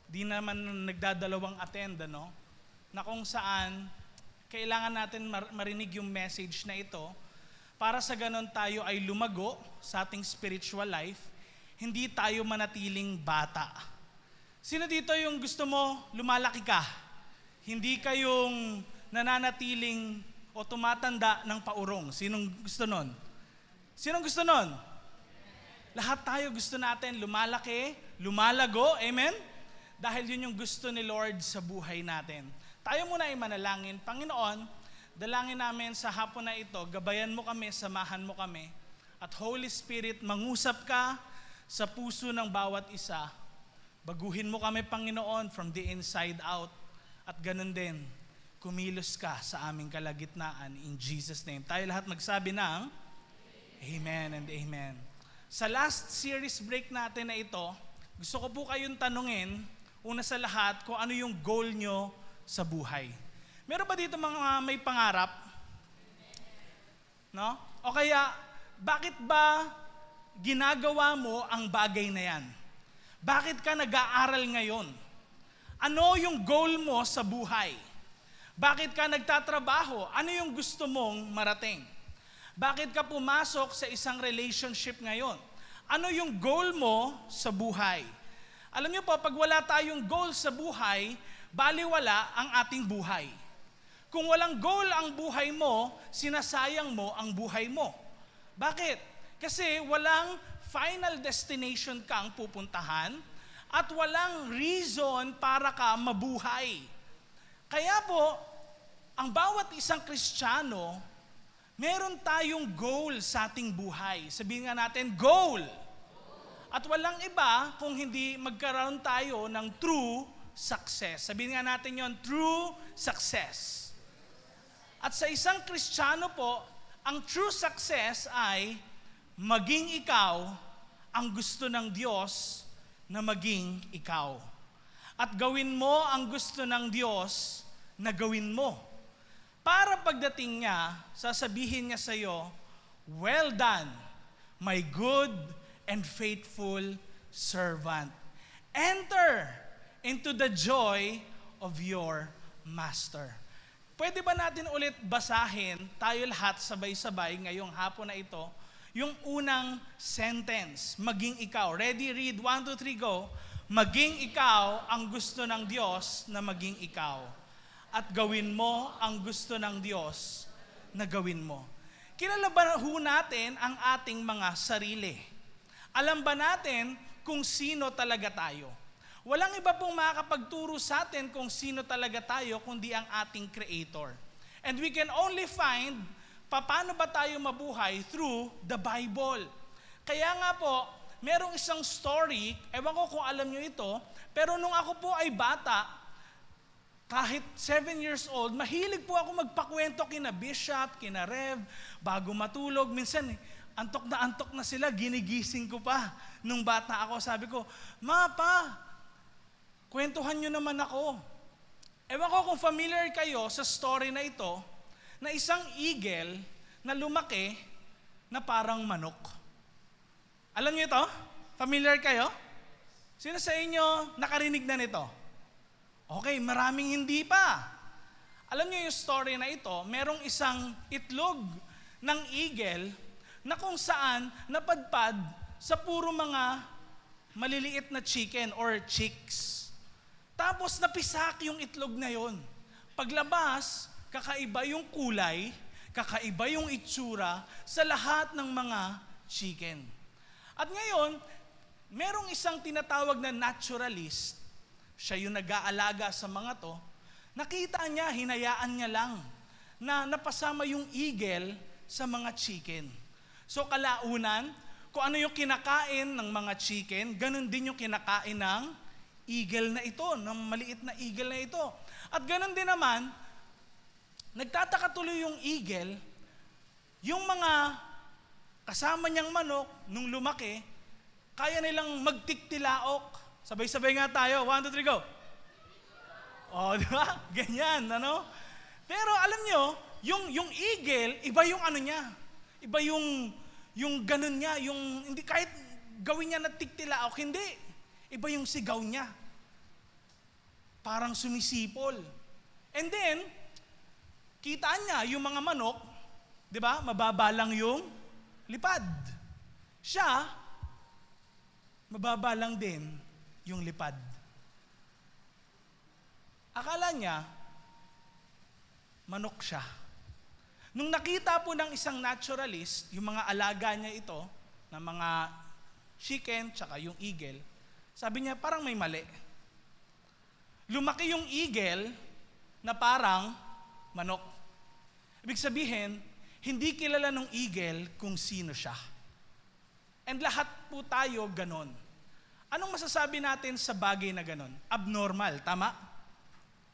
di naman nagdadalawang attend, ano? Na kung saan kailangan natin marinig yung message na ito para sa ganon tayo ay lumago sa ating spiritual life, hindi tayo manatiling bata. Sino dito yung gusto mo lumalaki ka? Hindi kayong nananatiling o tumatanda ng paurong. Sinong gusto nun? Sinong gusto nun? Lahat tayo gusto natin lumalaki, lumalago, amen? Dahil yun yung gusto ni Lord sa buhay natin. Tayo muna ay manalangin. Panginoon, dalangin namin sa hapon na ito, gabayan mo kami, samahan mo kami. At Holy Spirit, mangusap ka sa puso ng bawat isa. Baguhin mo kami, Panginoon, from the inside out. At ganun din, kumilos ka sa aming kalagitnaan in Jesus' name. Tayo lahat magsabi ng Amen and Amen. Sa last series break natin na ito, gusto ko po kayong tanungin, una sa lahat, kung ano yung goal nyo sa buhay. Meron ba dito mga may pangarap? No? O kaya, bakit ba ginagawa mo ang bagay na yan? Bakit ka nag-aaral ngayon? Ano yung goal mo sa buhay? Bakit ka nagtatrabaho? Ano yung gusto mong marating? Bakit ka pumasok sa isang relationship ngayon? Ano yung goal mo sa buhay? Alam niyo po, pag wala tayong goal sa buhay, baliwala ang ating buhay. Kung walang goal ang buhay mo, sinasayang mo ang buhay mo. Bakit? Kasi walang final destination kang pupuntahan at walang reason para ka mabuhay. Kaya po, ang bawat isang Kristiyano, meron tayong goal sa ating buhay. Sabihin nga natin, goal! At walang iba kung hindi magkaroon tayo ng true success. Sabihin nga natin yon, true success. At sa isang Kristiyano po, ang true success ay maging ikaw ang gusto ng Diyos na maging ikaw. At gawin mo ang gusto ng Diyos na gawin mo. Para pagdating niya, sasabihin niya sa iyo, well done, my good and faithful servant. Enter into the joy of your master. Pwede ba natin ulit basahin tayo lahat sabay-sabay ngayong hapon na ito, yung unang sentence, maging ikaw. Ready, read, 1, 2, 3, go. Maging ikaw ang gusto ng Diyos na maging ikaw. At gawin mo ang gusto ng Diyos na gawin mo. Kilala ba ho natin ang ating mga sarili? Alam ba natin kung sino talaga tayo? Walang iba pong makakapagturo sa atin kung sino talaga tayo kundi ang ating Creator. And we can only find paano ba tayo mabuhay through the Bible. Kaya nga po, merong isang story, ewan ko kung alam nyo ito, pero nung ako po ay bata, kahit 7 years old, mahilig po ako magpakwento kina Bishop, kina Rev, bago matulog. Minsan, antok na sila, ginigising ko pa. Nung bata ako, sabi ko, Ma, Pa, kwentuhan nyo naman ako. Ewan ko kung familiar kayo sa story na ito, na isang eagle na lumaki na parang manok. Alam niyo ito? Familiar kayo? Sino sa inyo nakarinig na nito? Okay, maraming hindi pa. Alam niyo yung story na ito, merong isang itlog ng eagle na kung saan napadpad sa puro mga maliliit na chicken or chicks. Tapos napisak yung itlog na yon. Paglabas, kakaiba yung kulay, kakaiba yung itsura sa lahat ng mga chicken. At ngayon, merong isang tinatawag na naturalist, siya yung nag-aalaga sa mga to, nakita niya, hinayaan niya lang, na napasama yung eagle sa mga chicken. So kalaunan, kung ano yung kinakain ng mga chicken, ganun din yung kinakain ng eagle na ito, ng maliit na eagle na ito. At ganun din naman, nagtataka tuloy yung eagle, yung mga kasama niyang manok, nung lumaki, kaya nilang magtiktilaok. Sabay-sabay nga tayo. 1, 2, 3, go. O, di ba? Ganyan, ano? Pero alam nyo, yung eagle, iba yung ano niya. Iba yung ganun niya, yung hindi kahit gawin niya na tiktilaok, hindi. Iba yung sigaw niya. parang sumisipol. And then, kita niya yung mga manok, di ba? Mababa lang yung lipad. Siya, mababa lang din yung lipad. Akala niya, manok siya. Nung nakita po ng isang naturalist, yung mga alaga niya ito, na mga chicken, tsaka yung eagle, sabi niya, parang may mali. Lumaki yung eagle na parang manok. Ibig sabihin, hindi kilala ng eagle kung sino siya. And lahat po tayo ganon. Anong masasabi natin sa bagay na ganon? Abnormal, tama?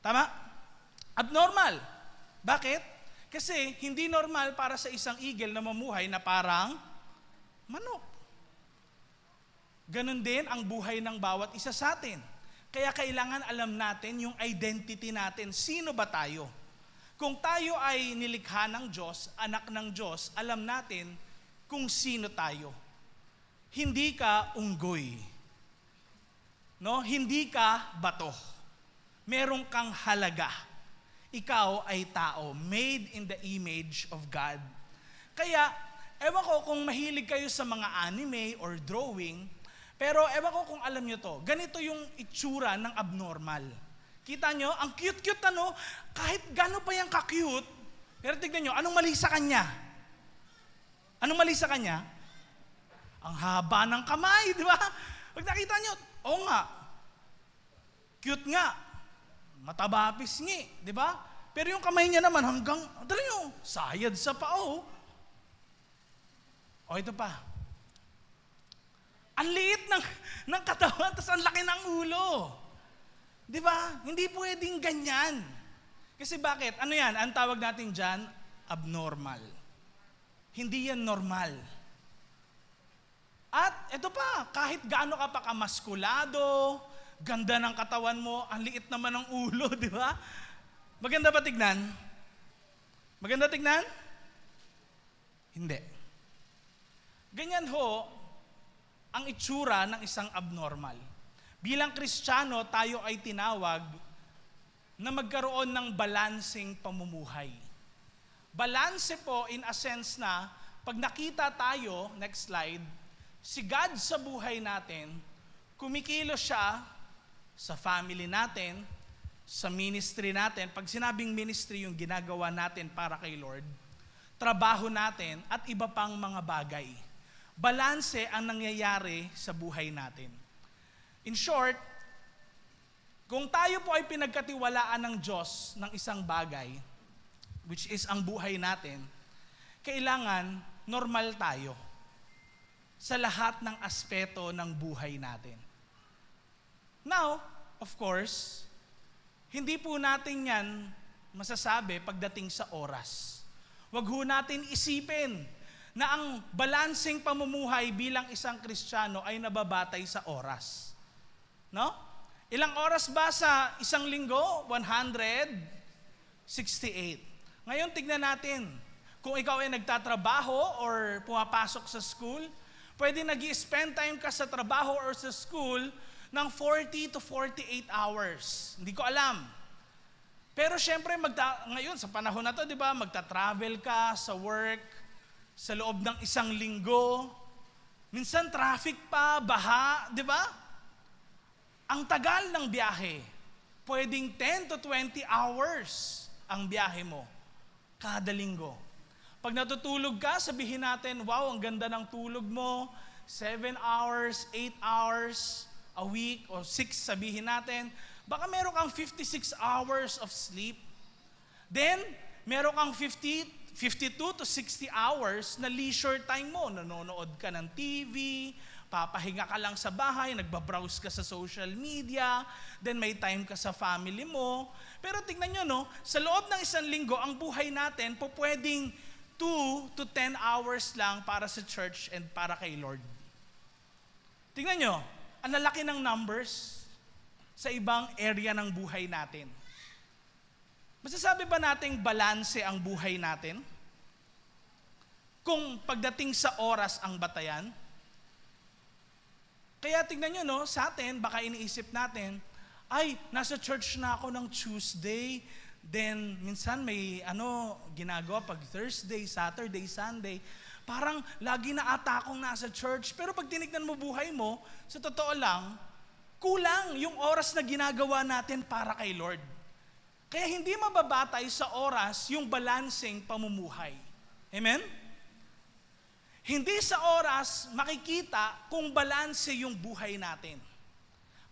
Tama? Abnormal. Bakit? Kasi hindi normal para sa isang eagle na mamuhay na parang manok. Ganon din ang buhay ng bawat isa sa atin. Kaya kailangan alam natin yung identity natin. Sino ba tayo? Kung tayo ay nilikha ng Diyos, anak ng Diyos, alam natin kung sino tayo. Hindi ka unggoy. No? Hindi ka bato. Meron kang halaga. Ikaw ay tao, made in the image of God. Kaya, ewan ko kung mahilig kayo sa mga anime or drawing, pero ewan ko kung alam nyo to, ganito yung itsura ng abnormal. Kita nyo, ang cute-cute kahit gano'n pa yung ka-cute, pero tignan nyo, anong mali sa kanya? Anong mali sa kanya? Ang haba ng kamay, di ba? Pag nakita nyo, oo nga, cute nga, mataba pisngi, di ba? Pero yung kamay niya naman hanggang, dali nyo, sayad sa pao. O ito pa. Ang liit ng katawan, tapos ang laki ng ulo. Di ba? Hindi pwedeng ganyan. Kasi bakit? Ano yan? Ang tawag natin dyan, abnormal. Hindi yan normal. At ito pa, kahit gaano ka pa kamaskulado, ganda ng katawan mo, ang liit naman ng ulo, di ba? Maganda ba tignan? Maganda tignan? Hindi. Ganyan ho, ang itsura ng isang abnormal. Bilang Kristiyano, tayo ay tinawag na magkaroon ng balanseng pamumuhay. Balanse po in a sense na, pag nakita tayo, next slide, si God sa buhay natin, kumikilos siya sa family natin, sa ministry natin. Pag sinabing ministry, yung ginagawa natin para kay Lord, trabaho natin, at iba pang mga bagay. Balanse ang nangyayari sa buhay natin. In short, kung tayo po ay pinagkatiwalaan ng Diyos ng isang bagay, which is ang buhay natin, kailangan normal tayo sa lahat ng aspeto ng buhay natin. Now, of course, hindi po natin yan masasabi pagdating sa oras. Huwag ho natin isipin na ang balanseng pamumuhay bilang isang Kristiyano ay nababatay sa oras. No? Ilang oras ba sa isang linggo? 168. Ngayon, tignan natin. Kung ikaw ay nagtatrabaho or pumapasok sa school, pwede nag-i-spend time ka sa trabaho or sa school ng 40 to 48 hours. Hindi ko alam. Pero syempre, ngayon, sa panahon na to, di ba, magta-travel ka sa work, sa loob ng isang linggo. Minsan, traffic pa, baha, di ba? Ang tagal ng biyahe. Pwedeng 10 to 20 hours ang biyahe mo kada linggo. Pag natutulog ka, sabihin natin, wow, ang ganda ng tulog mo. 7 hours, 8 hours a week, o 6 sabihin natin. Baka meron kang 56 hours of sleep. Then, meron kang 52 to 60 hours na leisure time mo. Nanonood ka ng TV, papahinga ka lang sa bahay, nagbabrowse ka sa social media, then may time ka sa family mo. Pero tingnan nyo, sa loob ng isang linggo, ang buhay natin po pwedeng 2 to 10 hours lang para sa church and para kay Lord. Tingnan nyo, ang lalaki ng numbers sa ibang area ng buhay natin. Masasabi ba nating balanse ang buhay natin? Kung pagdating sa oras ang batayan? Kaya tignan nyo, sa atin, baka iniisip natin, Ay, nasa church na ako ng Tuesday, then minsan may ginagawa pag Thursday, Saturday, Sunday. Parang lagi na ata akong nasa church. Pero pag tinignan mo buhay mo, sa totoo lang, kulang yung oras na ginagawa natin para kay Lord. Kaya hindi mababatay sa oras yung balancing pamumuhay. Amen? Hindi sa oras makikita kung balanse yung buhay natin.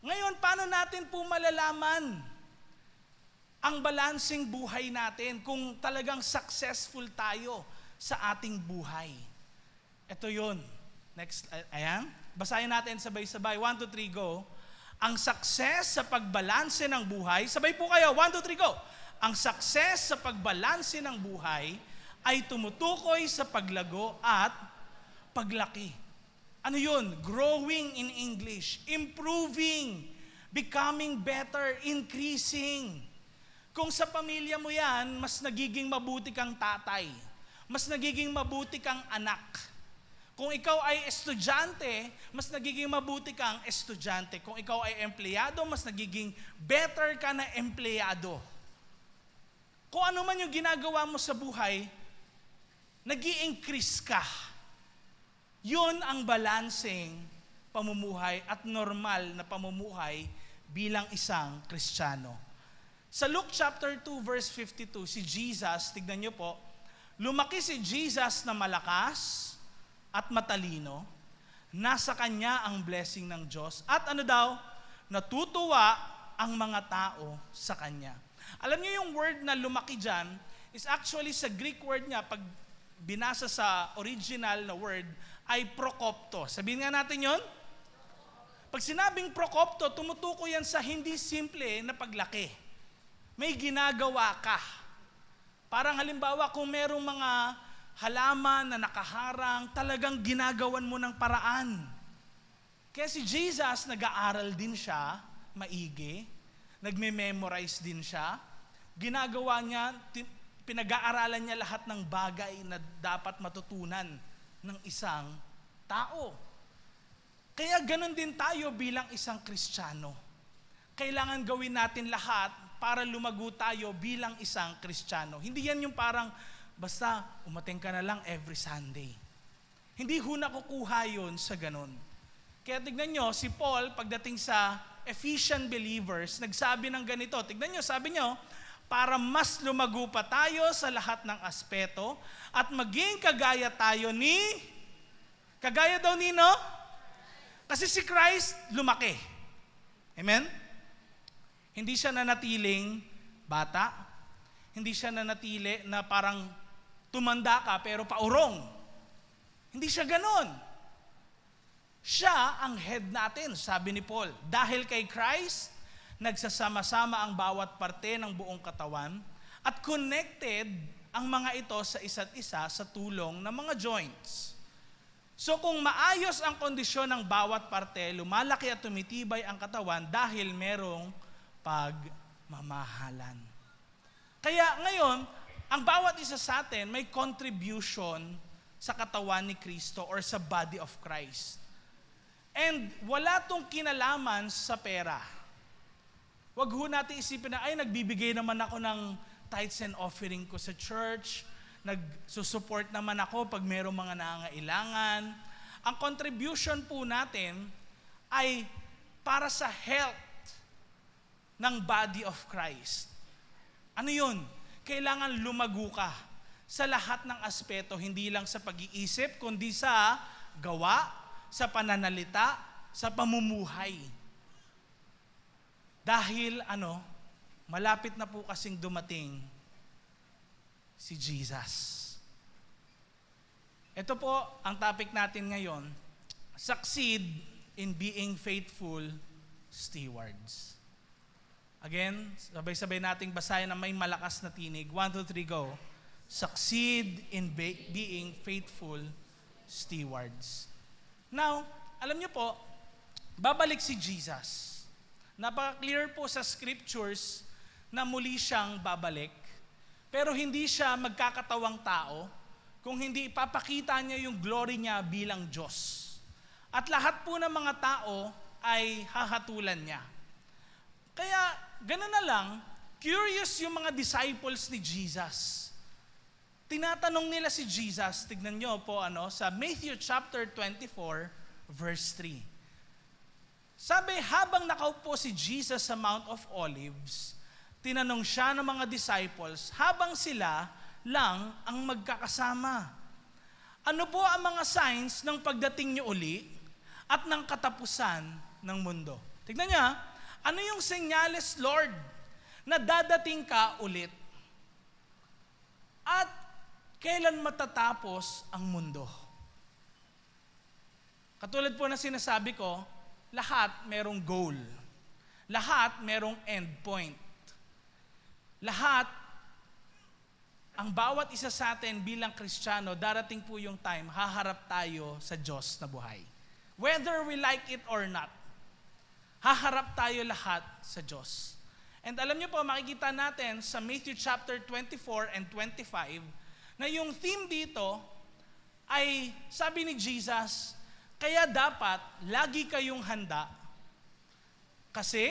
Ngayon, paano natin po malalaman ang balancing buhay natin kung talagang successful tayo sa ating buhay? Ito yun. Next, ayan. Basahin natin sabay-sabay. 1, 2, 3, go. Ang success sa pagbalanse ng buhay, sabay po kayo, 1, 2, 3, go. Ang success sa pagbalanse ng buhay ay tumutukoy sa paglago at paglaki. Ano yun? Growing in English. Improving. Becoming better. Increasing. Kung sa pamilya mo yan, mas nagiging mabuti kang tatay. Mas nagiging mabuti kang anak. Kung ikaw ay estudyante, mas nagiging mabuti kang estudyante. Kung ikaw ay empleyado, mas nagiging better ka na empleyado. Kung ano man yung ginagawa mo sa buhay, nag-i-increase ka. Yun ang balancing pamumuhay at normal na pamumuhay bilang isang Kristiyano. Sa Luke chapter 2 verse 52, si Jesus, tignan niyo po, lumaki si Jesus na malakas at matalino, nasa kanya ang blessing ng Diyos, at natutuwa ang mga tao sa kanya. Alam niyo yung word na lumaki dyan, is actually sa Greek word niya, pag binasa sa original na word, ay prokopto. Sabihin nga natin yon. Pag sinabing prokopto, tumutukoy yan sa hindi simple na paglaki. May ginagawa ka. Parang halimbawa, kung merong mga halaman na nakaharang, talagang ginagawan mo ng paraan. Kaya si Jesus, nag-aaral din siya, maigi, nagme-memorize din siya, ginagawa niya, pinag-aaralan niya lahat ng bagay na dapat matutunan ng isang tao. Kaya ganun din tayo bilang isang Kristiyano. Kailangan gawin natin lahat para lumago tayo bilang isang Kristiyano. Hindi yan yung parang basta umattend ka na lang every Sunday. Hindi ho nakukuha yun sa ganun. Kaya tignan nyo, si Paul pagdating sa Ephesian believers, nagsabi ng ganito. Tignan nyo, sabi nyo, para mas lumago pa tayo sa lahat ng aspeto at maging kagaya tayo kagaya daw nino? Kasi si Christ lumaki. Amen? Hindi siya nanatiling bata. Hindi siya nanatili na parang tumanda ka pero paurong. Hindi siya ganon. Siya ang head natin, sabi ni Paul. Dahil kay Christ, nagsasama-sama ang bawat parte ng buong katawan at connected ang mga ito sa isa't isa sa tulong ng mga joints. So kung maayos ang kondisyon ng bawat parte, lumalaki at tumitibay ang katawan dahil merong pagmamahalan. Kaya ngayon, ang bawat isa sa atin may contribution sa katawan ni Kristo or sa body of Christ. And wala tong kinalaman sa pera. Wag ho natin isipin na, ay, nagbibigay naman ako ng tithes and offering ko sa church, nagsusupport naman ako pag mayroong mga nangangailangan. Ang contribution po natin ay para sa health ng body of Christ. Ano yun? Kailangan lumago ka sa lahat ng aspeto, hindi lang sa pag-iisip, kundi sa gawa, sa pananalita, sa pamumuhay. Dahil malapit na po kasing dumating si Jesus. Ito po ang topic natin ngayon, succeed in being faithful stewards. Again, sabay-sabay nating basahin na may malakas na tinig. 1, 2, 3, go. Succeed in being faithful stewards. Now, alam niyo po, babalik si Jesus. Napaka-clear po sa scriptures na muli siyang babalik. Pero hindi siya magkakatawang tao kung hindi ipapakita niya yung glory niya bilang Diyos. At lahat po ng mga tao ay hahatulan niya. Kaya, gano'n na lang, curious yung mga disciples ni Jesus. Tinatanong nila si Jesus, tignan nyo po sa Matthew chapter 24, verse 3. Sabi, habang nakaupo si Jesus sa Mount of Olives, tinanong siya ng mga disciples, habang sila lang ang magkakasama, ano po ang mga signs ng pagdating niyo uli at ng katapusan ng mundo? Tignan niya, ano yung senyales, Lord, na dadating ka ulit? At kailan matatapos ang mundo? Katulad po na sinasabi ko, lahat merong goal. Lahat merong end point. Lahat, ang bawat isa sa atin bilang Kristiyano, darating po yung time, haharap tayo sa Diyos na buhay. Whether we like it or not, haharap tayo lahat sa Diyos. And alam niyo po, makikita natin sa Matthew chapter 24 and 25, na yung theme dito ay, sabi ni Jesus, kaya dapat lagi kayong handa. Kasi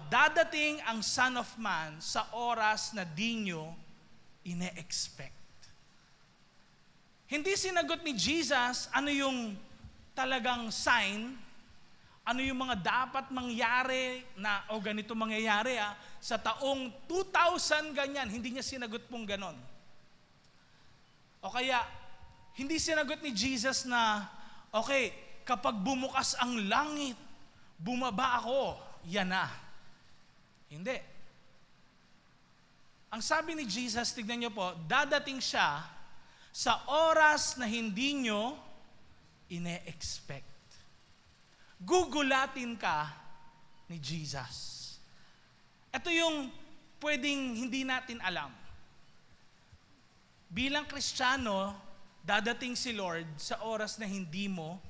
dadating ang Son of Man sa oras na di nyo ine-expect. Hindi sinagot ni Jesus ano yung talagang sign, ano yung mga dapat mangyari na, ganito mangyayari sa taong 2000 ganyan. Hindi niya sinagot pong ganon. O kaya, hindi sinagot ni Jesus na, okay, kapag bumukas ang langit, bumaba ako, yan na. Hindi. Ang sabi ni Jesus, tignan niyo po, dadating siya sa oras na hindi nyo ine-expect. Gugulatin ka ni Jesus. Ito yung pwedeng hindi natin alam. Bilang Kristiyano, dadating si Lord sa oras na hindi mo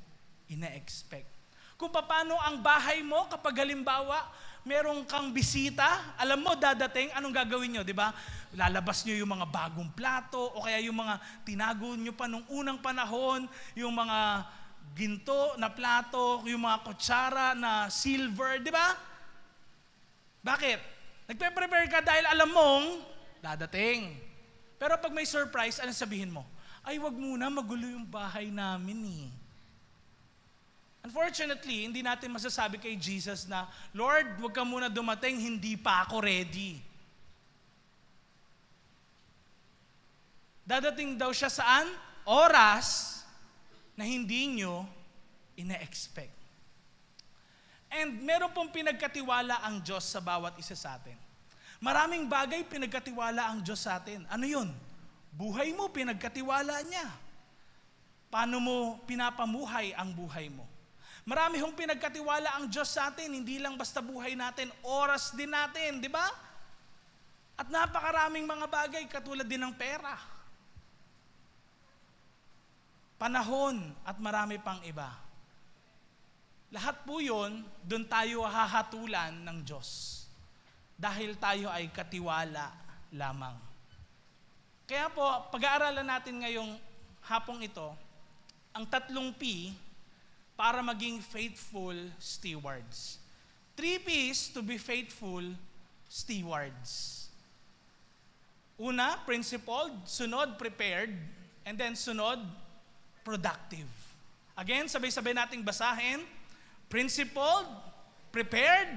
ina-expect. Kung paano ang bahay mo kapag halimbawa merong kang bisita, alam mo dadating, anong gagawin nyo, di ba? Lalabas nyo yung mga bagong plato o kaya yung mga tinago nyo pa nung unang panahon, yung mga ginto na plato, yung mga kutsara na silver, di ba? Bakit? Nagpe-prepare ka dahil alam mong dadating. Pero pag may surprise, anong sabihin mo? Ay, wag muna, magulo yung bahay namin eh. Unfortunately, hindi natin masasabi kay Jesus na, Lord, wag ka muna dumating, hindi pa ako ready. Dadating daw siya saan? Oras na hindi nyo ina-expect. And meron pong pinagkatiwala ang Diyos sa bawat isa sa atin. Maraming bagay pinagkatiwala ang Diyos sa atin. Ano yun? Buhay mo, pinagkatiwala niya. Paano mo pinapamuhay ang buhay mo? Marami hong pinagkatiwala ang Diyos sa atin, hindi lang basta buhay natin, oras din natin, di ba? At napakaraming mga bagay, katulad din ng pera. Panahon at marami pang iba. Lahat po yun, doon tayo hahatulan ng Diyos. Dahil tayo ay katiwala lamang. Kaya po, pag-aaralan natin ngayong hapong ito, ang 3 P para maging faithful stewards. 3 P's to be faithful stewards. Una, principled. Sunod, prepared. And then sunod, productive. Again, sabay-sabay nating basahin. Principled, prepared,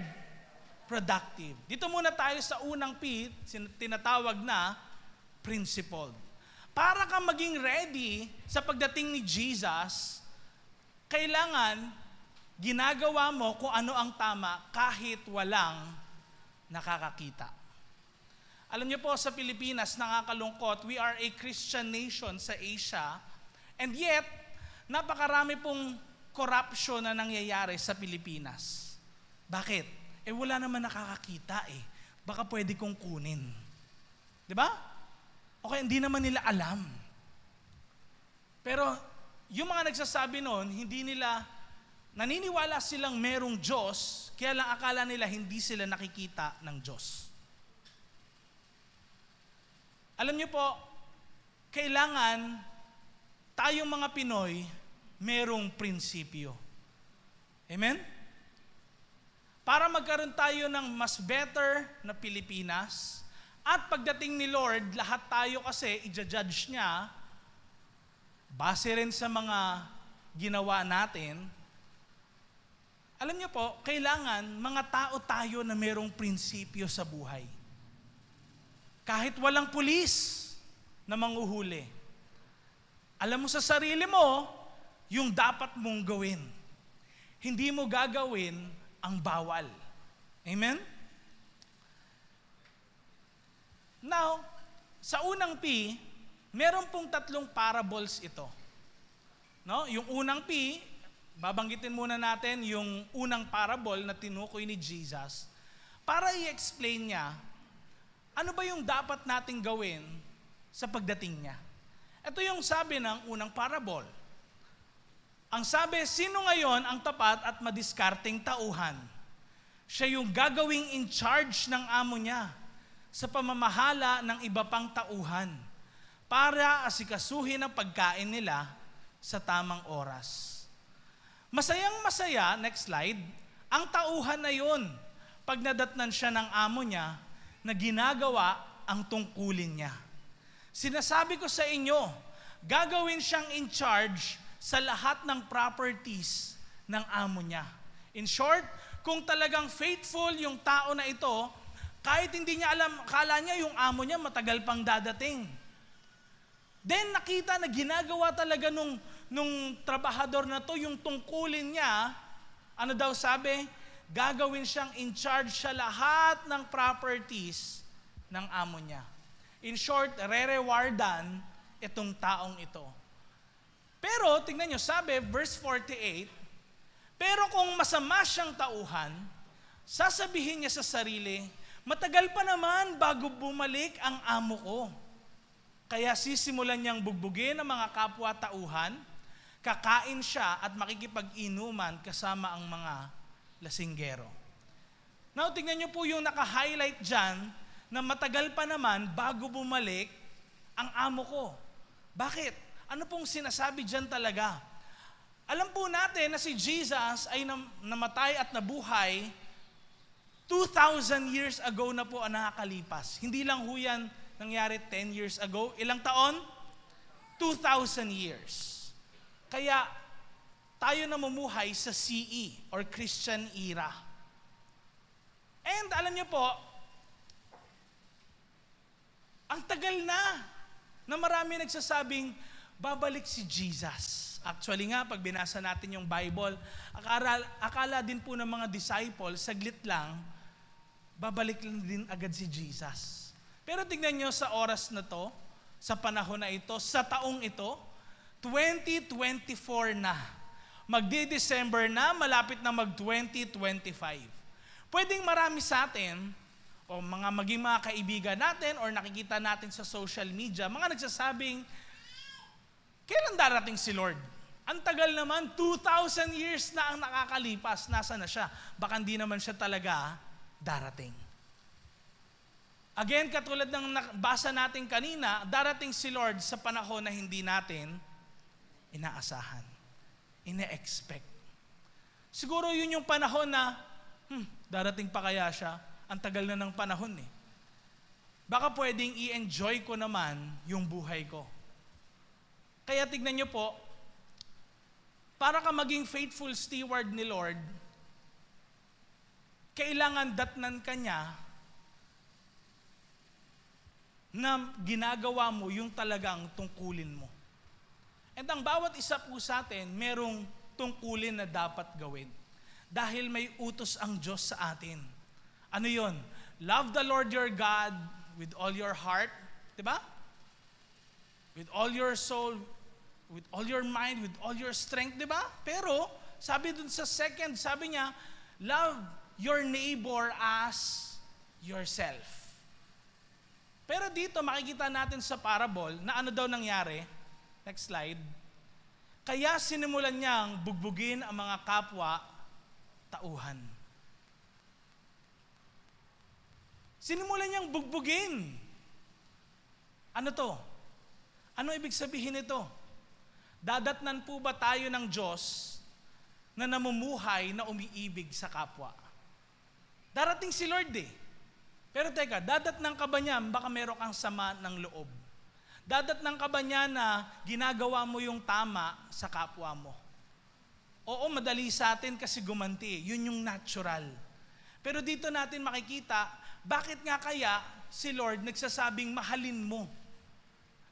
productive. Dito muna tayo sa unang P, tinatawag na principled. Para kang maging ready sa pagdating ni Jesus, kailangan ginagawa mo kung ano ang tama kahit walang nakakakita. Alam niyo po, sa Pilipinas, nakakalungkot, we are a Christian nation sa Asia, and yet, napakarami pong corruption na nangyayari sa Pilipinas. Bakit? Wala naman nakakakita eh. Baka pwede kong kunin. Di ba? Okay, hindi naman nila alam. Pero, yung mga nagsasabi noon, hindi nila, naniniwala silang merong Diyos, kaya lang akala nila hindi sila nakikita ng Diyos. Alam niyo po, kailangan tayong mga Pinoy merong prinsipyo. Amen? para magkaroon tayo ng mas better na Pilipinas. At pagdating ni Lord, lahat tayo kasi i-judge niya, base rin sa mga ginawa natin. Alam niyo po, kailangan mga tao tayo na merong prinsipyo sa buhay. Kahit walang pulis na manghuhuli. Alam mo sa sarili mo, yung dapat mong gawin. Hindi mo gagawin ang bawal. Amen? Now, sa unang P, meron pong 3 parables ito. No? Yung unang P, babanggitin muna natin yung unang parable na tinukoy ni Jesus para i-explain niya ano ba yung dapat nating gawin sa pagdating niya. Ito yung sabi ng unang parable. Ang sabi, sino ngayon ang tapat at madiskarteng tauhan? Siya yung gagawing in charge ng amo niya sa pamamahala ng iba pang tauhan para asikasuhin ang pagkain nila sa tamang oras. Masayang masaya, next slide, ang tauhan na yun pag nadatnan siya ng amo niya na ginagawa ang tungkulin niya. Sinasabi ko sa inyo, gagawin siyang in charge sa lahat ng properties ng amo niya. In short, kung talagang faithful yung tao na ito, kahit hindi niya alam, akala niya yung amo niya matagal pang dadating. Then nakita na ginagawa talaga nung trabahador na to, yung tungkulin niya, ano daw sabi? Gagawin siyang in charge sa lahat ng properties ng amo niya. In short, re-rewardan itong taong ito. Pero, tingnan nyo, sabi, verse 48, pero kung masama siyang tauhan, sasabihin niya sa sarili, matagal pa naman bago bumalik ang amo ko. Kaya sisimulan niyang bugbugin ang mga kapwa-tauhan, kakain siya at makikipag-inuman kasama ang mga lasinggero. Now, tingnan niyo po yung naka-highlight dyan na matagal pa naman bago bumalik ang amo ko. Bakit? Ano pong sinasabi dyan talaga? Alam po natin na si Jesus ay namatay at nabuhay 2,000 years ago na po ang nakakalipas. Hindi lang ho yan nangyari 10 years ago. Ilang taon? 2,000 years. Kaya tayo namumuhay sa CE or Christian era. And alam niyo po, ang tagal na marami nagsasabing babalik si Jesus. Actually nga, pag binasa natin yung Bible, akala din po ng mga disciples, saglit lang, babalik lang din agad si Jesus. Pero tingnan nyo sa oras na to, sa panahon na ito, sa taong ito, 2024 na. Magdi-December na, malapit na mag-2025. Pwedeng marami sa atin, o maging mga kaibigan natin, or nakikita natin sa social media, mga nagsasabing, kailan darating si Lord? Ang tagal naman, 2,000 years na ang nakakalipas, nasa na siya? Baka hindi naman siya talaga darating. Again, katulad ng basa natin kanina, darating si Lord sa panahon na hindi natin inaasahan, ine-expect. Siguro yun yung panahon na, darating pa kaya siya? Ang tagal na ng panahon eh. Baka pwedeng i-enjoy ko naman yung buhay ko. Kaya tignan nyo po, para ka maging faithful steward ni Lord, kailangan datnan ka niya na ginagawa mo yung talagang tungkulin mo. And ang bawat isa po sa atin, merong tungkulin na dapat gawin. Dahil may utos ang Diyos sa atin. Ano yon? Love the Lord your God with all your heart, di ba? With all your soul, with all your mind, with all your strength, di ba? Pero, sabi dun sa second, sabi niya, love your neighbor as yourself. Pero dito, makikita natin sa parable na ano daw nangyari. Next slide. Kaya sinimulan niyang bugbugin ang mga kapwa tauhan. Sinimulan niyang bugbugin. Ano to? Ano ibig sabihin nito? Dadatnan po ba tayo ng Diyos na namumuhay na umiibig sa kapwa? Darating si Lord eh. Pero teka, dadatnang ka ba niya, baka meron kang sama ng loob? Dadatnang ka ba niya na ginagawa mo yung tama sa kapwa mo? Oo, madali sa atin kasi gumanti. Yun yung natural. Pero dito natin makikita, bakit nga kaya si Lord nagsasabing mahalin mo?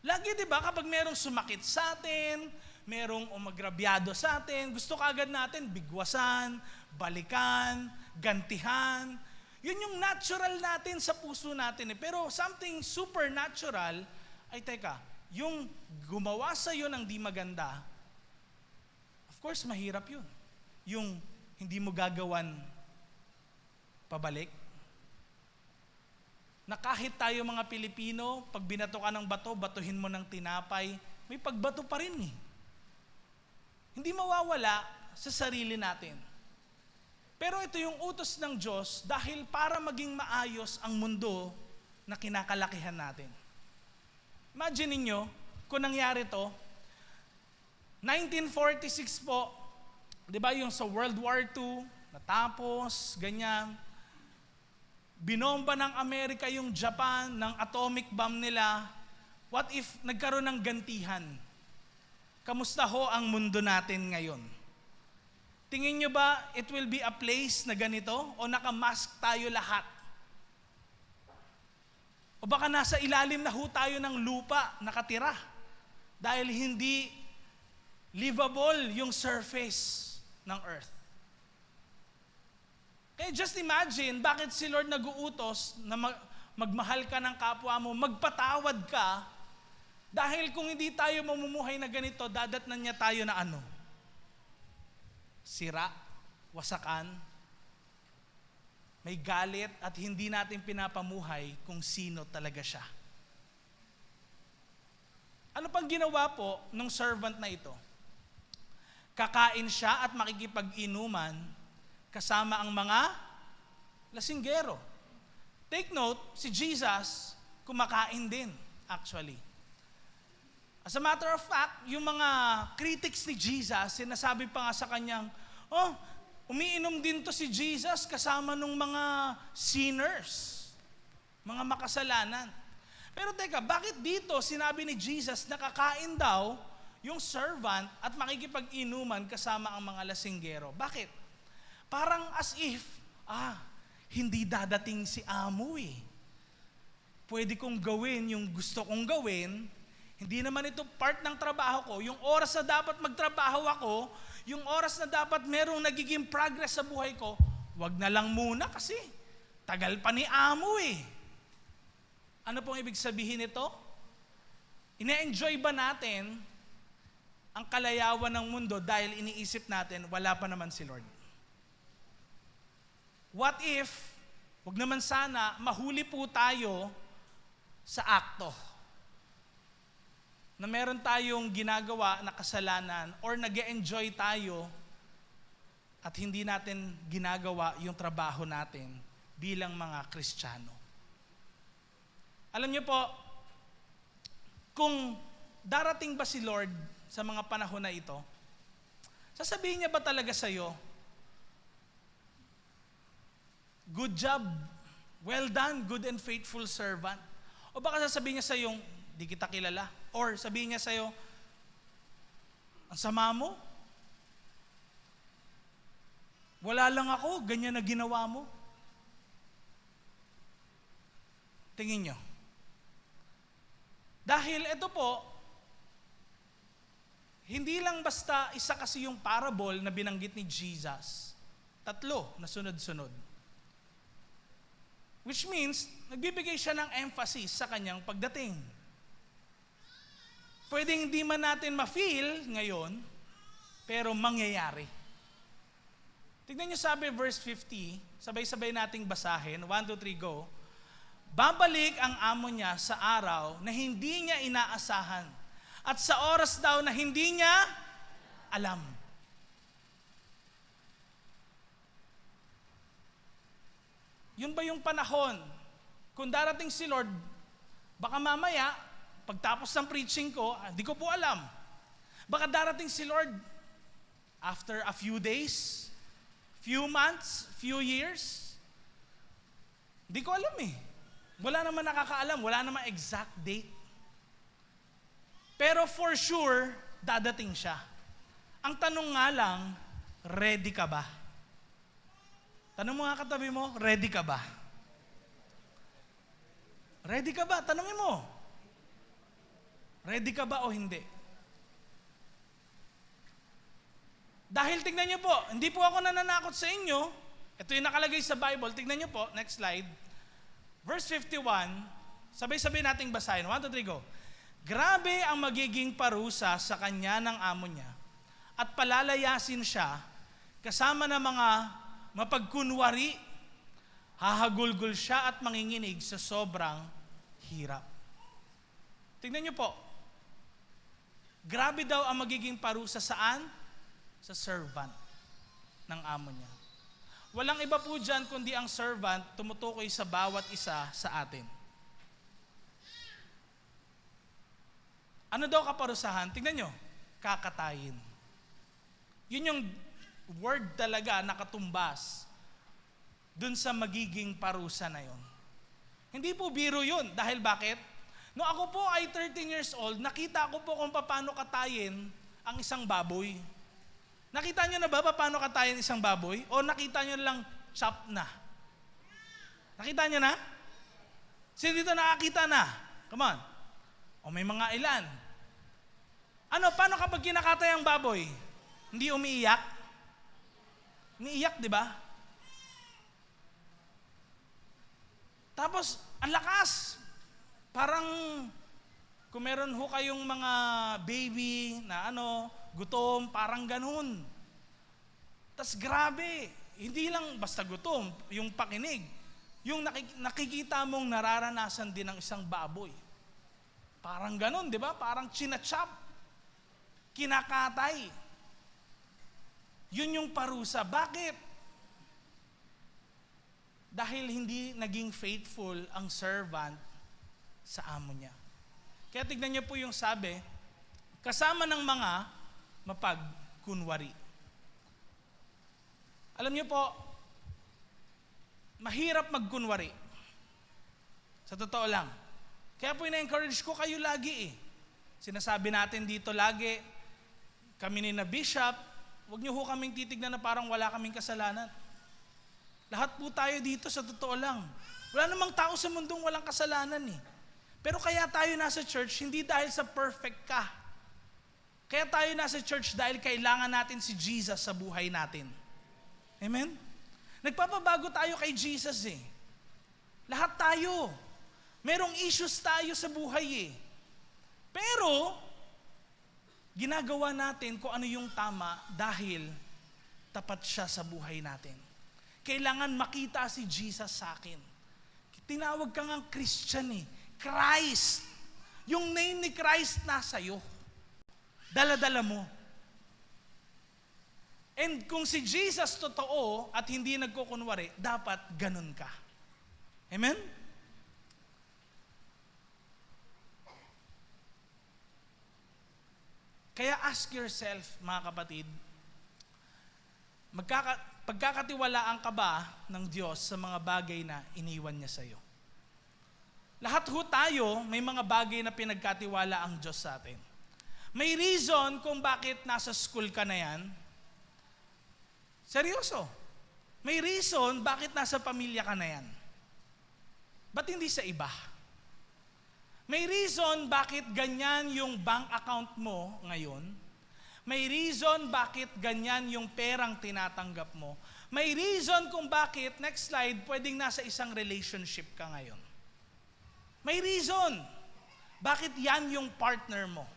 Lagi, di ba, kapag merong sumakit sa atin, merong umagrabyado sa atin, gusto kaagad natin bigwasan, balikan, gantihan. Yun yung natural natin sa puso natin. Pero something supernatural, ay teka, yung gumawa sa'yo ng di maganda, of course, mahirap yun. Yung hindi mo gagawan pabalik. Na kahit tayo mga Pilipino, pag binato ka ng bato, batuhin mo ng tinapay, may pagbato pa rin eh. Hindi mawawala sa sarili natin. Pero ito yung utos ng Diyos dahil para maging maayos ang mundo na kinakalakihan natin. Imagine ninyo, kung nangyari to, 1946 po, di ba yung sa World War II, natapos, ganyan, binomba ng Amerika yung Japan ng atomic bomb nila. What if nagkaroon ng gantihan? Kamusta ho ang mundo natin ngayon? Tingin nyo ba it will be a place na ganito? O nakamask tayo lahat? O baka nasa ilalim na ho tayo ng lupa nakatira? Dahil hindi livable yung surface ng earth. Kaya just imagine, bakit si Lord nag-uutos na magmahal ka ng kapwa mo, magpatawad ka, dahil kung hindi tayo mamumuhay na ganito, dadatnan niya tayo na ano? Sira, wasakan, may galit at hindi natin pinapamuhay kung sino talaga siya. Ano pang ginawa po ng servant na ito? Kakain siya at makikipag-inuman kasama ang mga lasinggero. Take note, si Jesus kumakain din actually. As a matter of fact, yung mga critics ni Jesus, sinasabi pa nga sa kanyang, umiinom din to si Jesus kasama ng mga sinners, mga makasalanan. Pero teka, bakit dito sinabi ni Jesus na kakain daw yung servant at makikipag-inuman kasama ang mga lasinggero? Bakit? Parang as if, hindi dadating si amo eh. Pwede kong gawin yung gusto kong gawin. Hindi naman ito part ng trabaho ko. Yung oras na dapat magtrabaho ako, yung oras na dapat merong nagiging progress sa buhay ko, wag na lang muna kasi tagal pa ni amo eh. Ano pong ibig sabihin nito? Ine-enjoy ba natin ang kalayawan ng mundo dahil iniisip natin wala pa naman si Lord? What if, wag naman sana, mahuli po tayo sa akto na meron tayong ginagawa na kasalanan or nag-e-enjoy tayo at hindi natin ginagawa yung trabaho natin bilang mga Kristiyano. Alam niyo po, kung darating ba si Lord sa mga panahon na ito, sasabihin niya ba talaga sa'yo, good job, well done, good and faithful servant? O baka sasabihin niya sa'yo, di kita kilala? Or sabihin niya sa'yo, ang sama mo? Wala lang ako, ganyan na ginawa mo. Tingin nyo. Dahil ito po, hindi lang basta isa kasi yung parable na binanggit ni Jesus. 3 na sunod-sunod. Which means, nagbibigay siya ng emphasis sa kanyang pagdating. Pwedeng hindi man natin ma-feel ngayon, pero mangyayari. Tignan niyo sabi verse 50, sabay-sabay nating basahin, 1, 2, 3, go. Babalik ang amo niya sa araw na hindi niya inaasahan at sa oras daw na hindi niya alam. Yun ba yung panahon? Kung darating si Lord, baka mamaya, pagtapos ng preaching ko, di ko po alam. Baka darating si Lord after a few days, few months, few years. Hindi ko alam eh. Wala naman nakakaalam, wala naman exact date. Pero for sure, dadating siya. Ang tanong nga lang, ready ka ba? Tanong mo nga katabi mo, ready ka ba? Ready ka ba? Tanongin mo. Ready ka ba o hindi? Dahil tignan niyo po, hindi po ako nananakot sa inyo. Ito yung nakalagay sa Bible. Tignan niyo po, next slide. Verse 51, sabay-sabay nating basahin. 1, 2, 3, go. Grabe ang magiging parusa sa kanya ng amo niya at palalayasin siya kasama ng mga mapagkunwari, hahagulgul siya at manginginig sa sobrang hirap. Tingnan niyo po, grabe daw ang magiging parusa saan? Sa servant ng amo niya. Walang iba po dyan kundi ang servant tumutukoy sa bawat isa sa atin. Ano daw kaparusahan? Tingnan nyo, kakatayin. Yun yung word talaga nakatumbas dun sa magiging parusa na yun. Hindi po biro yun. Dahil bakit? No ako po ay 13 years old, nakita ko po kung paano katayin ang isang baboy. Nakita nyo na ba paano katayin isang baboy? O nakita nyo lang chop na? Nakita nyo na? Sino dito nakakita na? Come on. O may mga ilan. Ano, paano kapag kinakatay ang baboy? Hindi umiiyak? Umiiyak, di ba? Tapos, ang lakas. Parang, kung meron ho kayong mga baby na gutom, parang ganun. Tapos grabe, hindi lang basta gutom, yung pakinig. Yung nakikita mong nararanasan din ng isang baboy. Parang ganun, di ba? Parang chinachop, kinakatay. Yun yung parusa. Bakit? Dahil hindi naging faithful ang servant sa amo niya. Kaya tignan niyo po yung sabi, kasama ng mga mapagkunwari. Alam niyo po, mahirap magkunwari. Sa totoo lang. Kaya po ina-encourage ko kayo lagi eh. Sinasabi natin dito lagi, kami ni na Bishop, huwag niyo ho kaming titignan na parang wala kaming kasalanan. Lahat po tayo dito sa totoo lang. Wala namang tao sa mundong walang kasalanan eh. Pero kaya tayo nasa church, hindi dahil sa perfect ka. Kaya tayo nasa church dahil kailangan natin si Jesus sa buhay natin. Amen? Nagpapabago tayo kay Jesus eh. Lahat tayo. Merong issues tayo sa buhay eh. Pero, ginagawa natin kung ano yung tama dahil tapat siya sa buhay natin. Kailangan makita si Jesus sa akin. Tinawag ka ngang Christian eh. Christ. Yung name ni Christ nasa iyo. Dala-dala mo. And kung si Jesus totoo at hindi nagkukunwari, dapat ganun ka. Amen? Kaya ask yourself, mga kapatid, pagkakatiwalaan ka ba ng Diyos sa mga bagay na iniwan niya sa iyo? Lahat ho tayo, may mga bagay na pinagkatiwala ang Diyos sa atin. May reason kung bakit nasa school ka na yan. Seryoso. May reason bakit nasa pamilya ka na yan. Ba't hindi sa iba? May reason bakit ganyan yung bank account mo ngayon. May reason bakit ganyan yung perang tinatanggap mo. May reason kung bakit, next slide, pwedeng nasa isang relationship ka ngayon. May reason. Bakit yan yung partner mo?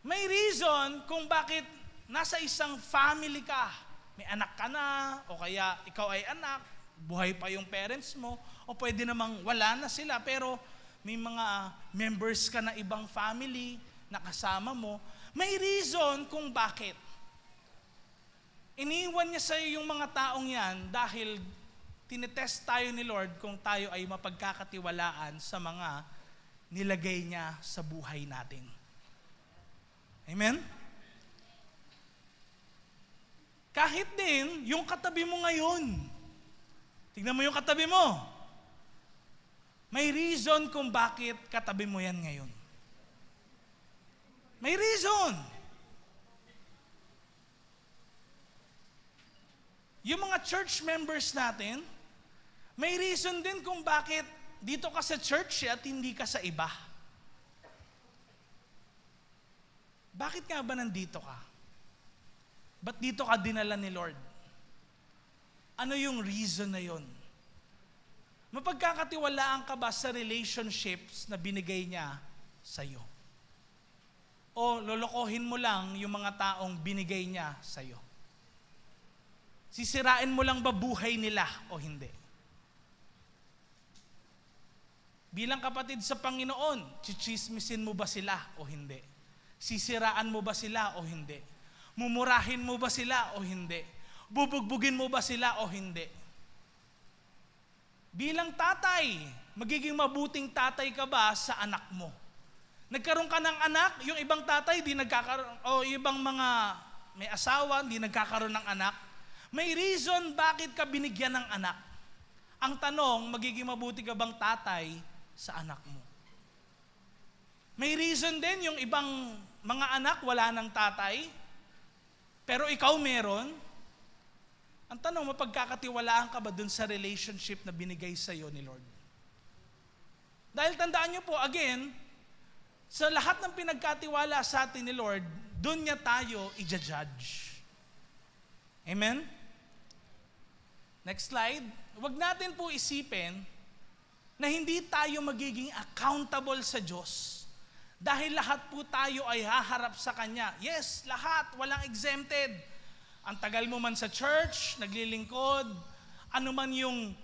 May reason kung bakit nasa isang family ka. May anak ka na, o kaya ikaw ay anak, buhay pa yung parents mo, o pwede namang wala na sila, pero may mga members ka na ibang family na kasama mo. May reason kung bakit. Iniwan niya sa iyo yung mga taong yan dahil tinetest tayo ni Lord kung tayo ay mapagkakatiwalaan sa mga nilagay niya sa buhay natin. Amen? Kahit din, yung katabi mo ngayon, Tignan mo yung katabi mo. May reason kung bakit katabi mo yan ngayon. May reason. Yung mga church members natin, may reason din kung bakit dito ka sa church at hindi ka sa iba. Bakit nga ba nandito ka? Ba't dito ka dinala ni Lord? Ano yung reason na yon? Mapagkakatiwalaan ka ba sa relationships na binigay niya sa'yo? O lolokohin mo lang yung mga taong binigay niya sa'yo? Sisirain mo lang ba buhay nila o hindi? Bilang kapatid sa Panginoon, chichismisin mo ba sila o hindi? Sisiraan mo ba sila o hindi? Mumurahin mo ba sila o hindi? Bubugbugin mo ba sila o hindi? Bilang tatay, magiging mabuting tatay ka ba sa anak mo? Nagkaroon ka ng anak, yung ibang tatay di nagkakaroon, o ibang mga may asawa, di nagkakaroon ng anak. May reason bakit ka binigyan ng anak. Ang tanong, magiging mabuti ka bang tatay sa anak mo? May reason din yung ibang mga anak wala ng tatay, pero ikaw meron. Ang tanong, mapagkakatiwalaan ka ba dun sa relationship na binigay sa'yo ni Lord? Dahil tandaan niyo po, again, sa lahat ng pinagkatiwala sa atin ni Lord, dun niya tayo i-judge. Amen? Next slide. Huwag natin po isipin na hindi tayo magiging accountable sa Diyos. Dahil lahat po tayo ay haharap sa Kanya. Yes, lahat. Walang exempted. Ang tagal mo man sa church, naglilingkod, ano man yung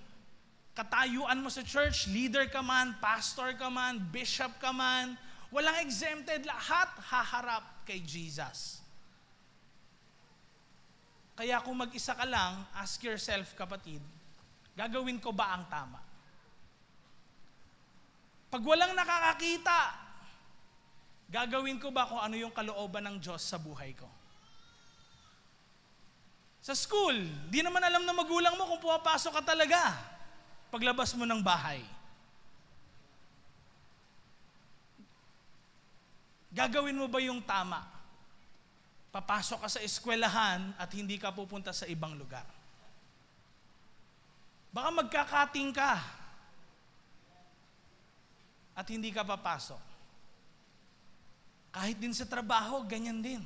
katayuan mo sa church, leader ka man, pastor ka man, bishop ka man, walang exempted. Lahat haharap kay Jesus. Kaya kung mag-isa ka lang, ask yourself, kapatid, gagawin ko ba ang tama? Pag walang nakakakita, gagawin ko ba kung ano yung kalooban ng Diyos sa buhay ko? Sa school, di naman alam ng magulang mo kung pumapasok ka talaga paglabas mo ng bahay. Gagawin mo ba yung tama? Papasok ka sa eskwelahan at hindi ka pupunta sa ibang lugar. Baka magkakating ka at hindi ka papasok. Kahit din sa trabaho, ganyan din.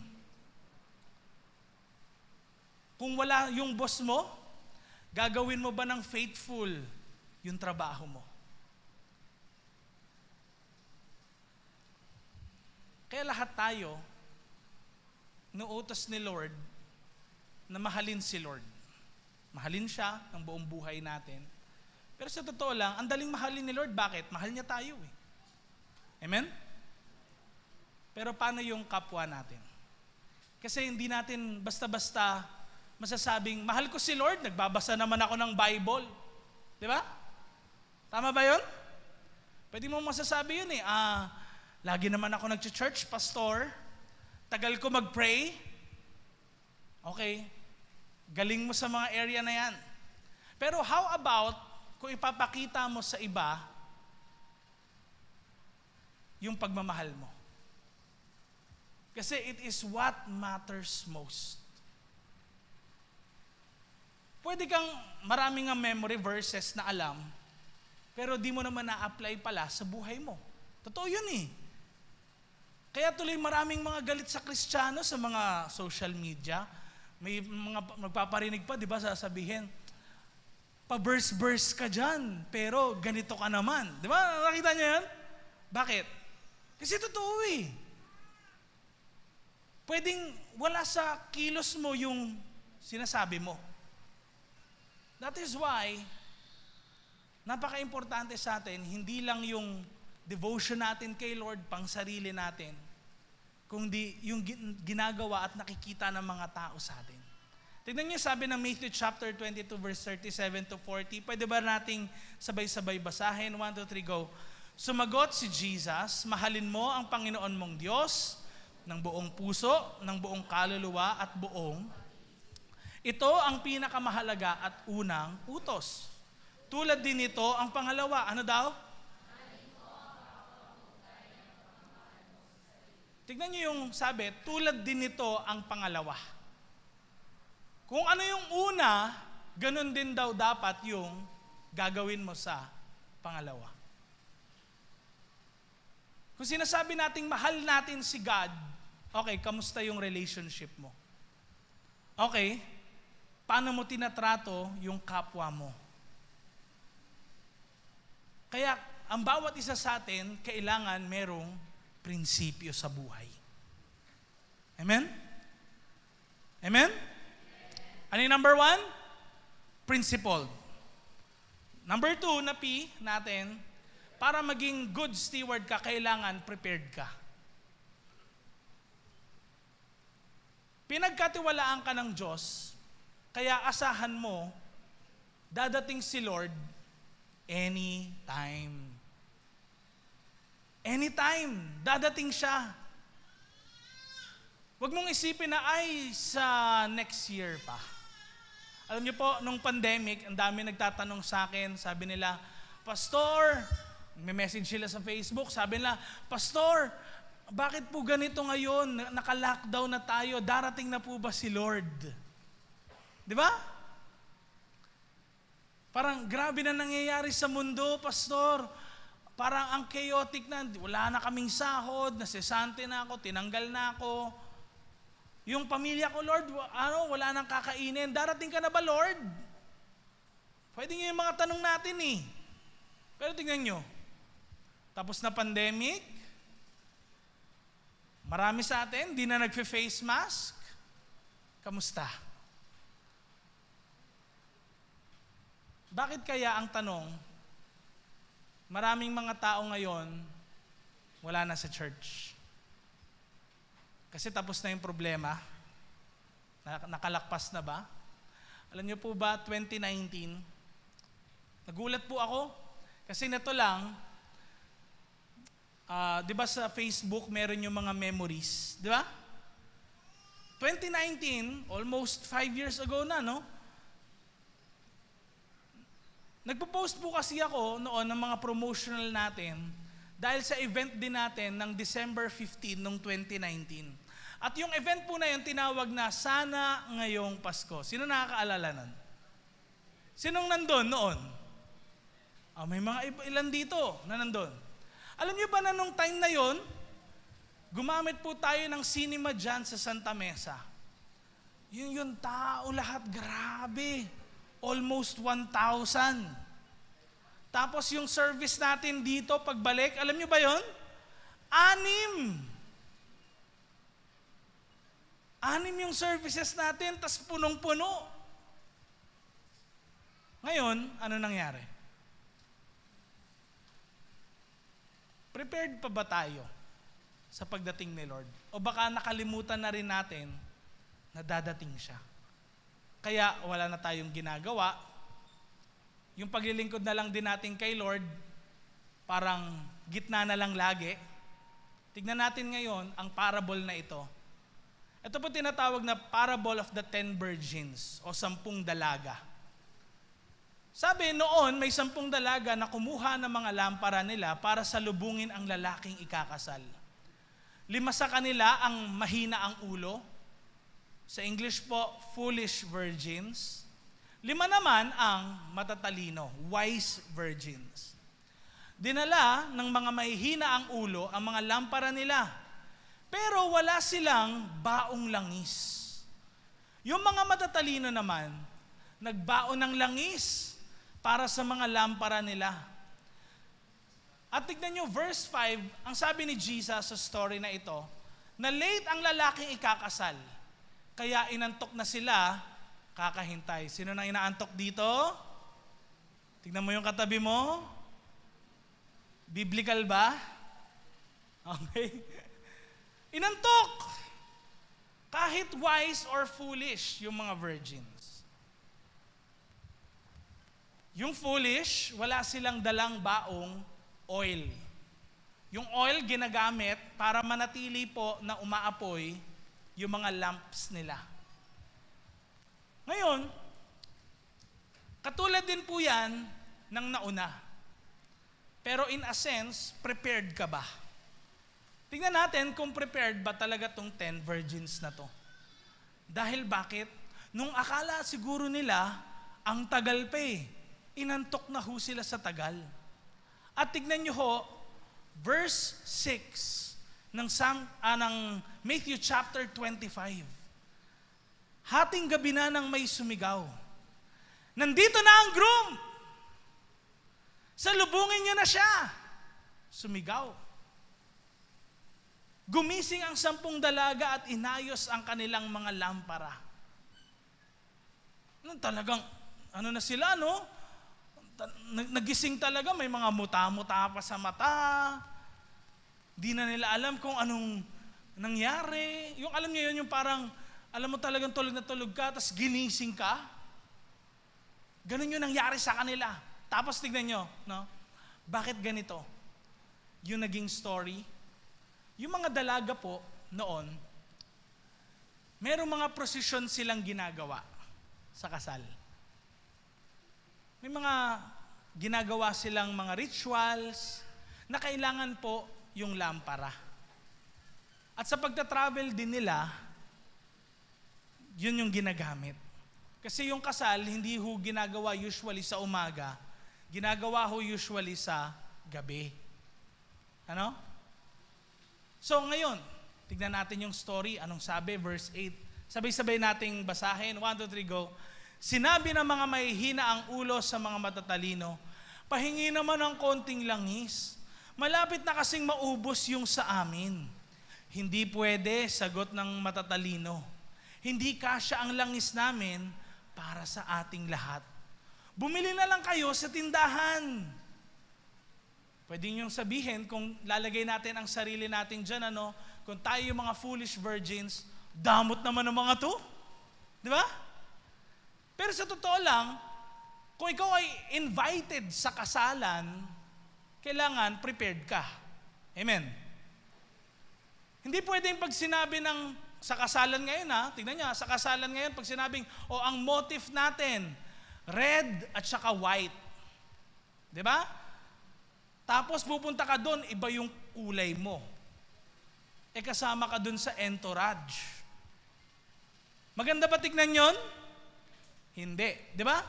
Kung wala yung boss mo, gagawin mo ba ng faithful yung trabaho mo? Kaya lahat tayo, nuutos ni Lord na mahalin si Lord. Mahalin siya ng buong buhay natin. Pero sa totoo lang, ang daling mahalin ni Lord. Bakit? Mahal niya tayo eh. Amen? Pero paano yung kapwa natin? Kasi hindi natin basta-basta masasabing, mahal ko si Lord, nagbabasa naman ako ng Bible. Di ba? Tama ba yun? Pwede mo masasabi yun eh. Lagi naman ako nag-church, pastor. Tagal ko mag-pray. Okay. Galing mo sa mga area na yan. Pero how about kung ipapakita mo sa iba yung pagmamahal mo? Kasi it is what matters most. Pwede kang maraming memory verses na alam, pero di mo naman na-apply pala sa buhay mo. Totoo yun eh. Kaya tuloy maraming mga galit sa Kristiyano sa mga social media. May mga magpaparinig pa, di ba, sasabihin, pa-verse-verse ka dyan, pero ganito ka naman. Di ba? Nakita niyo yan? Bakit? Kasi totoo eh. Pwedeng wala sa kilos mo yung sinasabi mo. That is why, napaka-importante sa atin, hindi lang yung devotion natin kay Lord, pang sarili natin, kundi yung ginagawa at nakikita ng mga tao sa atin. Tignan niyo sabi ng Matthew chapter 22 verse 37 to 40. Pwede ba nating sabay-sabay basahin? 1, 2, 3, go. Sumagot si Jesus, mahalin mo ang Panginoon mong Diyos ng buong puso, ng buong kaluluwa at buong. Ito ang pinakamahalaga at unang utos. tulad din nito ang pangalawa. Ano daw? Tignan niyo yung sabi, tulad din nito ang pangalawa. Kung ano yung una, ganun din daw dapat yung gagawin mo sa pangalawa. Kung sinasabi nating mahal natin si God, okay, kamusta yung relationship mo? Okay, paano mo tinatrato yung kapwa mo? Kaya, ang bawat isa sa atin, kailangan merong prinsipyo sa buhay. Amen? Amen? Ano yung number 1? Principle. Number 2 na P natin, para maging good steward ka, kailangan prepared ka. Pinagkatiwalaan ka ng Diyos, kaya asahan mo, dadating si Lord anytime. Anytime, dadating siya. Huwag mong isipin na ay sa next year pa. Alam niyo po, nung pandemic, ang dami nagtatanong sa akin, sabi nila, Pastor, may message sila sa Facebook, sabi nila, Pastor, bakit po ganito ngayon? Naka-lockdown na tayo, darating na po ba si Lord? Di ba? Parang grabe na nangyayari sa mundo, Pastor. Parang ang chaotic na, wala na kaming sahod, nasesante na ako, tinanggal na ako. Yung pamilya ko, Lord, wala nang kakainin. Darating ka na ba, Lord? Pwede nyo yung mga tanong natin eh. Pero tingnan nyo, tapos na pandemic, marami sa atin, di na nagfe-face mask. Kamusta? Bakit kaya ang tanong, maraming mga tao ngayon, wala na sa church? Kasi tapos na yung problema. Nakalakpas na ba? Alam niyo po ba, 2019, nagulat po ako. Kasi nato lang, di ba sa Facebook, meron yung mga memories. Di ba? 2019, almost 5 years ago na, no? Nagpo-post po kasi ako noon ng mga promotional natin dahil sa event din natin ng December 15 noong 2019. At yung event po na yun, tinawag na Sana Ngayong Pasko. Sino nakakaalala nun? Sinong nandun noon? May mga ilan dito na nandun. Alam niyo ba na nung time na yon, gumamit po tayo ng cinema dyan sa Santa Mesa. Yung tao lahat, grabe. Almost 1,000. Tapos yung service natin dito, pagbalik, alam niyo ba yon? 6 yung services natin, tas punong-puno. Ngayon, ano nangyari? Prepared pa ba tayo sa pagdating ni Lord? O baka nakalimutan na rin natin na dadating siya? Kaya wala na tayong ginagawa. Yung paglilingkod na lang din natin kay Lord, parang gitna na lang lagi. Tignan natin ngayon ang parable na ito. Ito po tinatawag na parable of the 10 virgins o 10 dalaga. Sabi noon, may 10 dalaga na kumuha ng mga lampara nila para salubungin ang lalaking ikakasal. 5 sa kanila ang mahina ang ulo. Sa English po, foolish virgins. 5 naman ang matatalino, wise virgins. Dinala ng mga mahihina ang ulo ang mga lampara nila. Pero wala silang baong langis. Yung mga matatalino naman, nagbaon ng langis para sa mga lampara nila. At tignan nyo, verse 5, ang sabi ni Jesus sa story na ito, na late ang lalaking ikakasal, kaya inantok na sila, kakahintay. Sino nang inaantok dito? Tignan mo yung katabi mo. Biblical ba? Okay. Inantok! Kahit wise or foolish yung mga virgins. Yung foolish, wala silang dalang baong oil. Yung oil ginagamit para manatili po na umaapoy yung mga lamps nila. Ngayon, katulad din po yan ng nauna. Pero in a sense, prepared ka ba? Tingnan natin kung prepared ba talaga tong 10 virgins na to. Dahil bakit? Nung akala siguro nila, ang tagal pa eh. Inantok na ho sila sa tagal. At tignan nyo ho, verse 6 ng Matthew chapter 25. Hating gabi na nang may sumigaw. Nandito na ang groom! Salubungin niyo na siya! Sumigaw. Gumising ang 10 dalaga at inayos ang kanilang mga lampara. Talagang, na sila, no? Nagising talaga, may mga muta-muta pa sa mata. Di na nila alam kung anong nangyari. Yung alam niyo yun, yung parang, alam mo talagang tulog na tulog ka, tapos ginising ka. Ganun yung nangyari sa kanila. Tapos tignan nyo, no? Bakit ganito? Yung naging story, yung mga dalaga po noon, merong mga prosesyon silang ginagawa sa kasal. May mga ginagawa silang mga rituals na kailangan po yung lampara. At sa pagta-travel din nila, yun yung ginagamit. Kasi yung kasal, hindi ho ginagawa usually sa umaga, ginagawa ho usually sa gabi. Ano? So ngayon, tignan natin yung story. Anong sabi? Verse 8. Sabay-sabay nating basahin. 1, 2, 3, go. Sinabi ng mga mahihina ang ulo sa mga matatalino, pahingi naman ng konting langis. Malapit na kasing maubos yung sa amin. Hindi pwede, sagot ng matatalino. Hindi kasya ang langis namin para sa ating lahat. Bumili na lang kayo sa tindahan. Pwede niyong sabihin, kung lalagay natin ang sarili natin dyan, kung tayo yung mga foolish virgins, damot naman ng mga to. Di ba? Pero sa totoo lang, kung ikaw ay invited sa kasalan, kailangan prepared ka. Amen. Hindi pwedeng pag sinabi sa kasalan ngayon, tignan niyo, sa kasalan ngayon, pag sinabing, ang motif natin, red at saka white. Di ba? Tapos pupunta ka doon, iba yung kulay mo. Kasama ka doon sa entourage. Maganda ba tignan yon? Hindi. Di ba?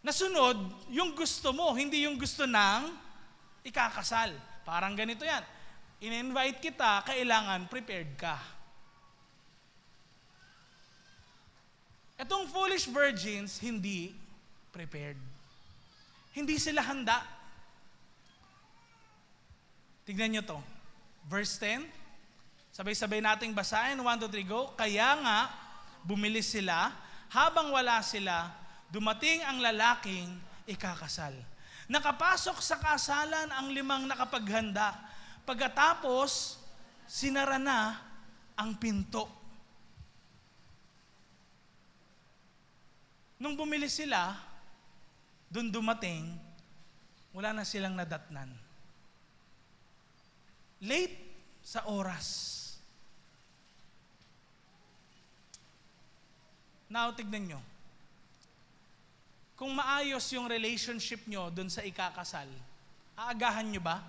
Nasunod, yung gusto mo, hindi yung gusto ng ikakasal. Parang ganito yan. In-invite kita, kailangan prepared ka. Etong foolish virgins, hindi prepared. Hindi sila handa. Tignan nyo to. Verse 10. Sabay-sabay nating basahin. 1, 2, 3, go. Kaya nga, bumili sila. Habang wala sila, dumating ang lalaking ikakasal. Nakapasok sa kasalan ang 5 nakapaghanda. Pagkatapos, sinara na ang pinto. Nung bumili sila, dun dumating, wala na silang nadatnan. Late sa oras. Now, tignan nyo. Kung maayos yung relationship nyo dun sa ikakasal, aagahan nyo ba?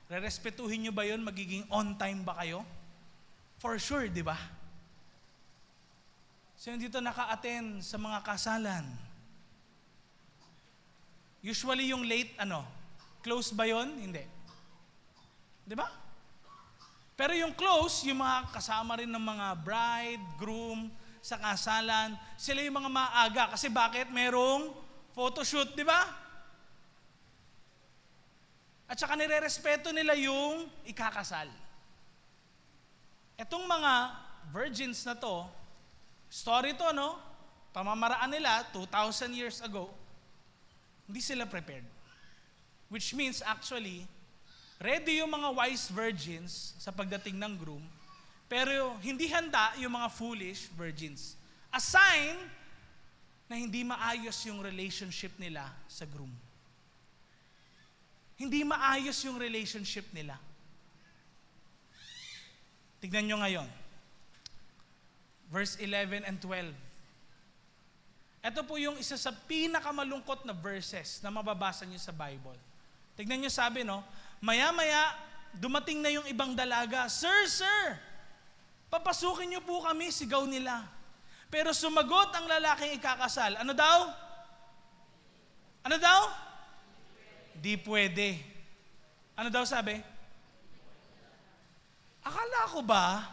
Rerespetuhin nyo ba yun? Magiging on time ba kayo? For sure, di ba? Sino dito naka-attend sa mga kasalan? Usually yung late, close ba yun? Hindi. Di ba? Pero yung close, yung mga kasama rin ng mga bride, groom, sa kasalan, sila yung mga maaga. Kasi bakit? Merong photoshoot, di ba? At saka nire-respeto nila yung ikakasal. Etong mga virgins na to, story to, pamamaraan nila 2,000 years ago, hindi sila prepared. Which means actually, ready yung mga wise virgins sa pagdating ng groom, pero hindi handa yung mga foolish virgins. A sign na hindi maayos yung relationship nila sa groom. Hindi maayos yung relationship nila. Tignan nyo ngayon. Verse 11 and 12. Ito po yung isa sa pinakamalungkot na verses na mababasa niyo sa Bible. Tignan niyo, sabi, no? Maya-maya, dumating na yung ibang dalaga. Sir, papasukin niyo po kami, sigaw nila. Pero sumagot ang lalaking ikakasal. Ano daw? Di pwede. Ano daw sabi? Akala ko ba,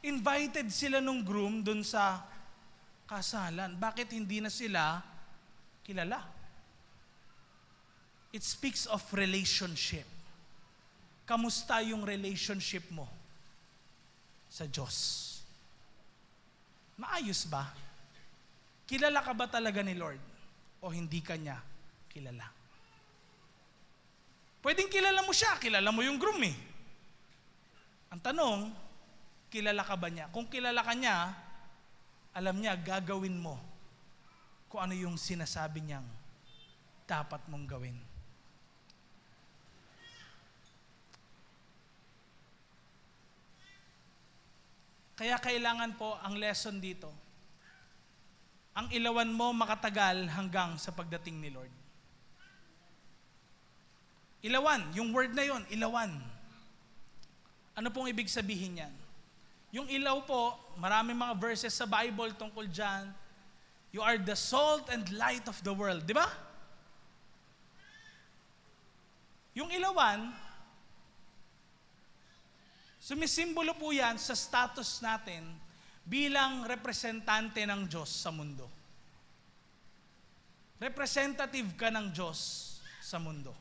invited sila nung groom dun sa kasalan. Bakit hindi na sila kilala? It speaks of relationship. Kamusta yung relationship mo sa Diyos? Maayos ba? Kilala ka ba talaga ni Lord? O hindi ka niya kilala? Pwedeng kilala mo siya, kilala mo yung groom eh. Ang tanong, kilala ka ba niya? Kung kilala ka niya, alam niya, gagawin mo kung ano yung sinasabi niyang dapat mong gawin. Kaya kailangan po ang lesson dito, ang ilawan mo makatagal hanggang sa pagdating ni Lord. Ilawan, yung word na yon, ilawan. Ano pong ibig sabihin yan? Yung ilaw po, maraming mga verses sa Bible tungkol dyan. You are the salt and light of the world. Di ba? Yung ilawan, sumisimbolo po yan sa status natin bilang representante ng Diyos sa mundo. Representative ka ng Diyos sa mundo.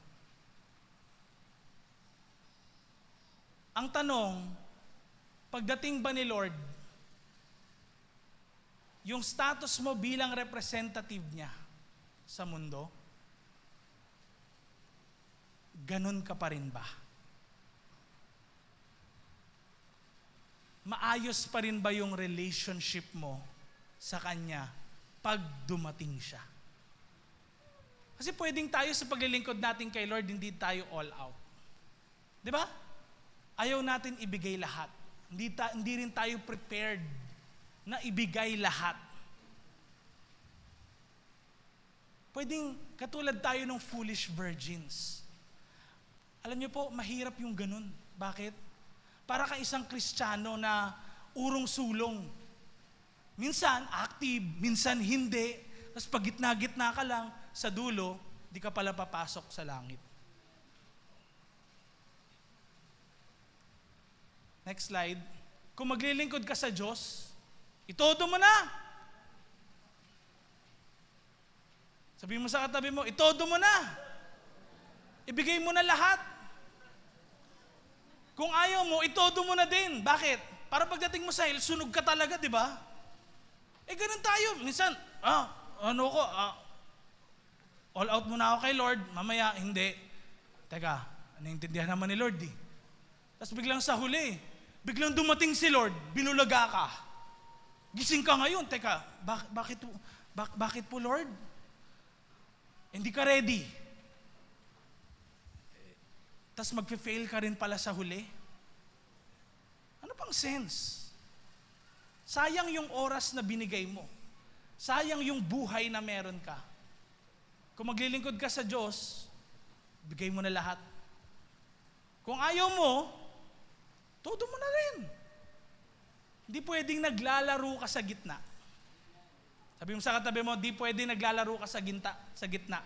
Ang tanong, pagdating ba ni Lord, yung status mo bilang representative niya sa mundo, ganun ka pa rin ba? Maayos pa rin ba yung relationship mo sa Kanya pag dumating siya? Kasi pwedeng tayo sa paglilingkod natin kay Lord, hindi tayo all out. Di ba? Ayaw natin ibigay lahat. Hindi rin tayo prepared na ibigay lahat. Pwedeng katulad tayo ng foolish virgins. Alam niyo po, mahirap yung ganun. Bakit? Para kang isang Kristiyano na urong-sulong. Minsan, active, minsan hindi. Tapos pag gitna-gitna ka lang, sa dulo, di ka pala papasok sa langit. Next slide. Kung maglilingkod ka sa Diyos, itodo mo na. Sabihin mo sa katabi mo, itodo mo na. Ibigay mo na lahat. Kung ayaw mo, itodo mo na din. Bakit? Para pagdating mo sa hell, sunog ka talaga, di ba? Ganun tayo. Minsan, all out muna ako kay Lord, mamaya, hindi. Teka, naintindihan naman ni Lord eh. Tapos biglang sa huli, biglang dumating si Lord, binulaga ka. Gising ka ngayon, teka, bakit po Lord? Hindi ka ready. Tapos magfe-fail ka rin pala sa huli. Ano pang sense? Sayang yung oras na binigay mo. Sayang yung buhay na meron ka. Kung maglilingkod ka sa Diyos, bigay mo na lahat. Kung ayaw mo, todo mo na rin. Hindi pwedeng naglalaro ka sa gitna. Sabi mo sa katabi mo, di pwedeng naglalaro ka sa gitna.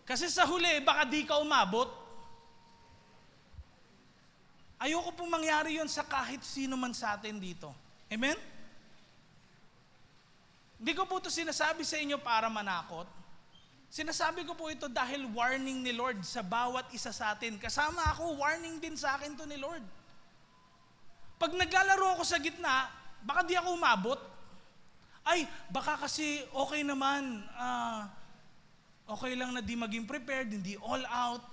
Kasi sa huli, baka di ka umabot. Ayoko pong mangyari yon sa kahit sino man sa atin dito. Amen? Hindi ko po ito sinasabi sa inyo para manakot. Sinasabi ko po ito dahil warning ni Lord sa bawat isa sa atin. Kasama ako, warning din sa akin to ni Lord. Pag naglalaro ako sa gitna, baka di ako umabot. Ay, baka kasi okay naman, okay lang na di maging prepared, hindi all out.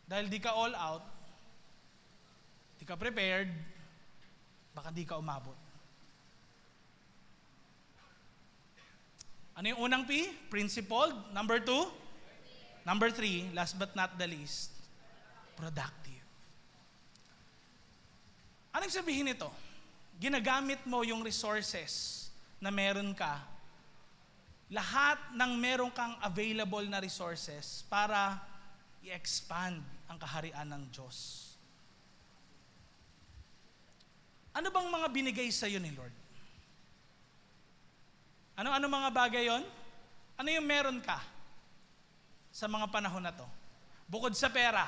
Dahil di ka all out, di ka prepared, baka di ka umabot. Ano yung unang P? Principled. Number 2? Number 3, last but not the least, productive. Anong sabihin nito? Ginagamit mo yung resources na meron ka, lahat ng meron kang available na resources para i-expand ang kaharian ng Diyos. Ano bang mga binigay sa iyo ni Lord? Ano mga bagay yon? Ano yung meron ka sa mga panahon na to? Bukod sa pera,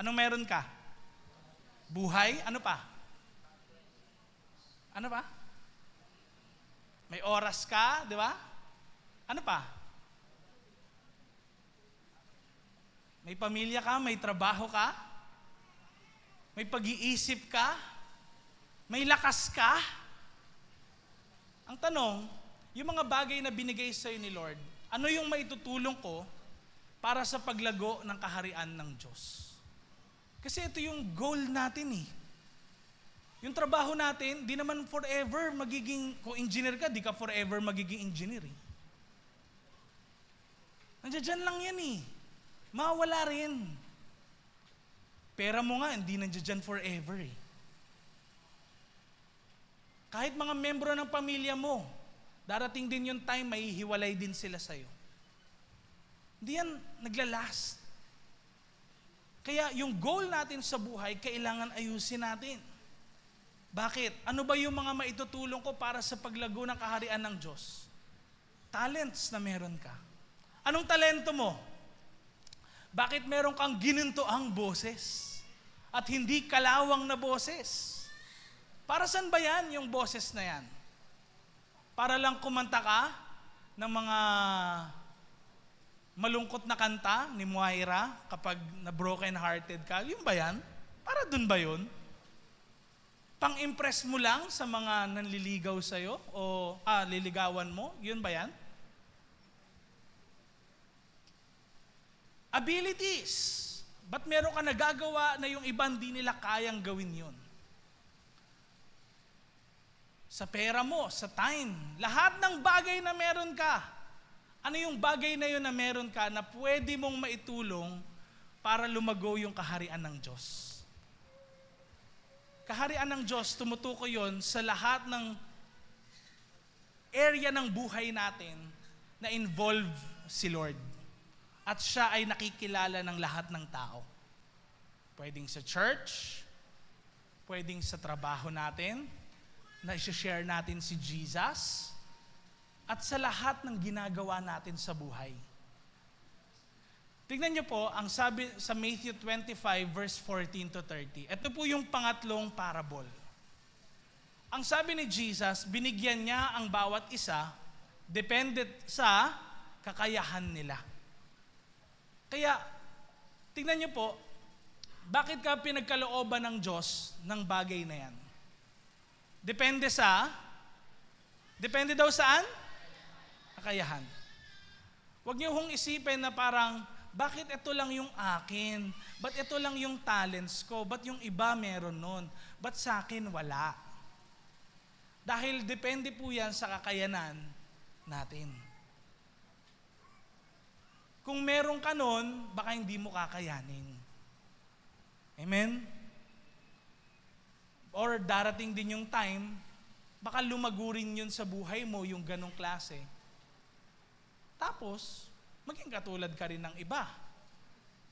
anong meron ka? Buhay? Ano pa? Ano pa? May oras ka, di ba? Ano pa? May pamilya ka, may trabaho ka, may pag-iisip ka, may lakas ka. Ang tanong, yung mga bagay na binigay sa iyo ni Lord, ano yung maitutulong ko para sa paglago ng kaharian ng Diyos? Kasi ito yung goal natin eh. Yung trabaho natin, di naman forever magiging, kung engineer ka, di ka forever magiging engineer eh. Nandiyan lang yan eh. Mawala rin. Pera mo nga, hindi nandiyan forever eh. Kahit mga membro ng pamilya mo, darating din yung time, may hiwalay din sila sa'yo. Hindi yan naglalast. Kaya yung goal natin sa buhay, kailangan ayusin natin. Bakit? Ano ba yung mga maitutulong ko para sa paglago ng kaharian ng Diyos? Talents na meron ka. Anong talento mo? Bakit meron kang ginintoang boses at hindi kalawang na boses? Para saan ba yan, yung boses na yan? Para lang kumanta ka ng mga malungkot na kanta ni Moira kapag na-broken hearted ka? Yun ba yan? Para dun ba yun? Pang-impress mo lang sa mga nanliligaw sa'yo o liligawan mo? Yun ba yan? Abilities. Ba't meron ka nagagawa na yung ibang di nila kayang gawin yun? Sa pera mo, sa time, lahat ng bagay na meron ka. Ano yung bagay na yun na meron ka na pwede mong maitulong para lumago yung kaharian ng Diyos? Kaharian ng Diyos, tumutukoy yon sa lahat ng area ng buhay natin na involve si Lord. At siya ay nakikilala ng lahat ng tao. Pwedeng sa church, pwedeng sa trabaho natin, na i-share natin si Jesus, at sa lahat ng ginagawa natin sa buhay. Tignan niyo po, ang sabi sa Matthew 25 verse 14 to 30. Ito po yung pangatlong parable. Ang sabi ni Jesus, binigyan niya ang bawat isa depende sa kakayahan nila. Kaya, tignan niyo po, bakit ka pinagkalooban ng Diyos ng bagay na yan? Depende daw saan? Kakayahan. Huwag niyo hong isipin na parang, bakit ito lang yung akin? Ba't ito lang yung talents ko? Ba't yung iba meron nun? Ba't sa akin wala? Dahil depende po yan sa kakayanan natin. Kung meron ka nun, baka hindi mo kakayanin. Amen? Or darating din yung time, baka lumagurin yun sa buhay mo, yung ganong klase. Tapos, maging katulad ka rin ng iba.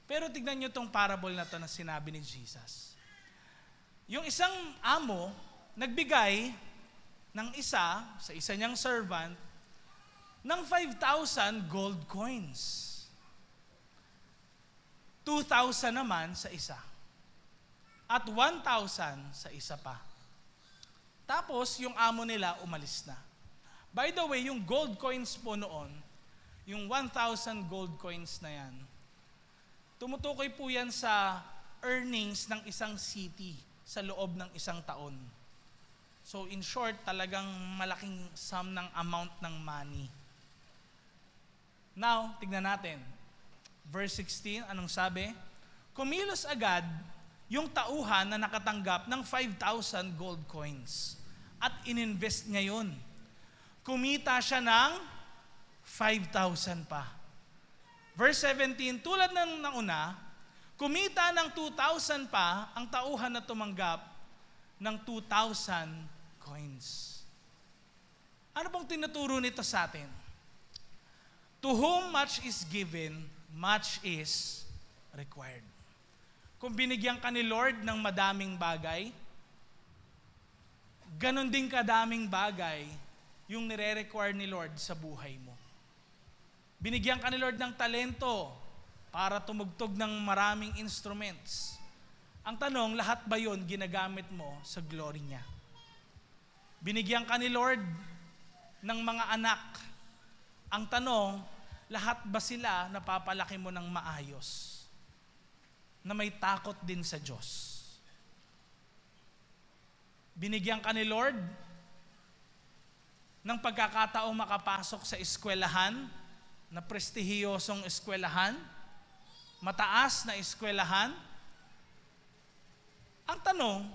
Pero tignan nyo tong parable na to na sinabi ni Jesus. Yung isang amo, nagbigay ng sa isa niyang servant, ng 5,000 gold coins. 2,000 naman sa isa. At 1,000 sa isa pa. Tapos, yung amo nila umalis na. By the way, yung gold coins po noon, yung 1,000 gold coins na yan, tumutukoy po yan sa earnings ng isang city sa loob ng isang taon. So in short, talagang malaking sum ng amount ng money. Now, tignan natin. Verse 16, anong sabi? Kumilos agad yung tauhan na nakatanggap ng 5,000 gold coins at ininvest niya yun. Kumita siya ng 5,000 pa. Verse 17, tulad ng nauna, kumita ng 2,000 pa ang tauhan na tumanggap ng 2,000 coins. Ano pong tinuturo nito sa atin? To whom much is given, much is required. Kung binigyan ka ni Lord ng madaming bagay, ganon din kadaming bagay yung nire-require ni Lord sa buhay mo. Binigyan ka ni Lord ng talento para tumugtog ng maraming instruments. Ang tanong, lahat ba yun ginagamit mo sa glory niya? Binigyan ka ni Lord ng mga anak. Ang tanong, lahat ba sila napapalaki mo ng maayos? Na may takot din sa Diyos. Binigyan ka ni Lord ng pagkakataong makapasok sa eskwelahan, na prestihiyosong eskwelahan, mataas na eskwelahan. Ang tanong,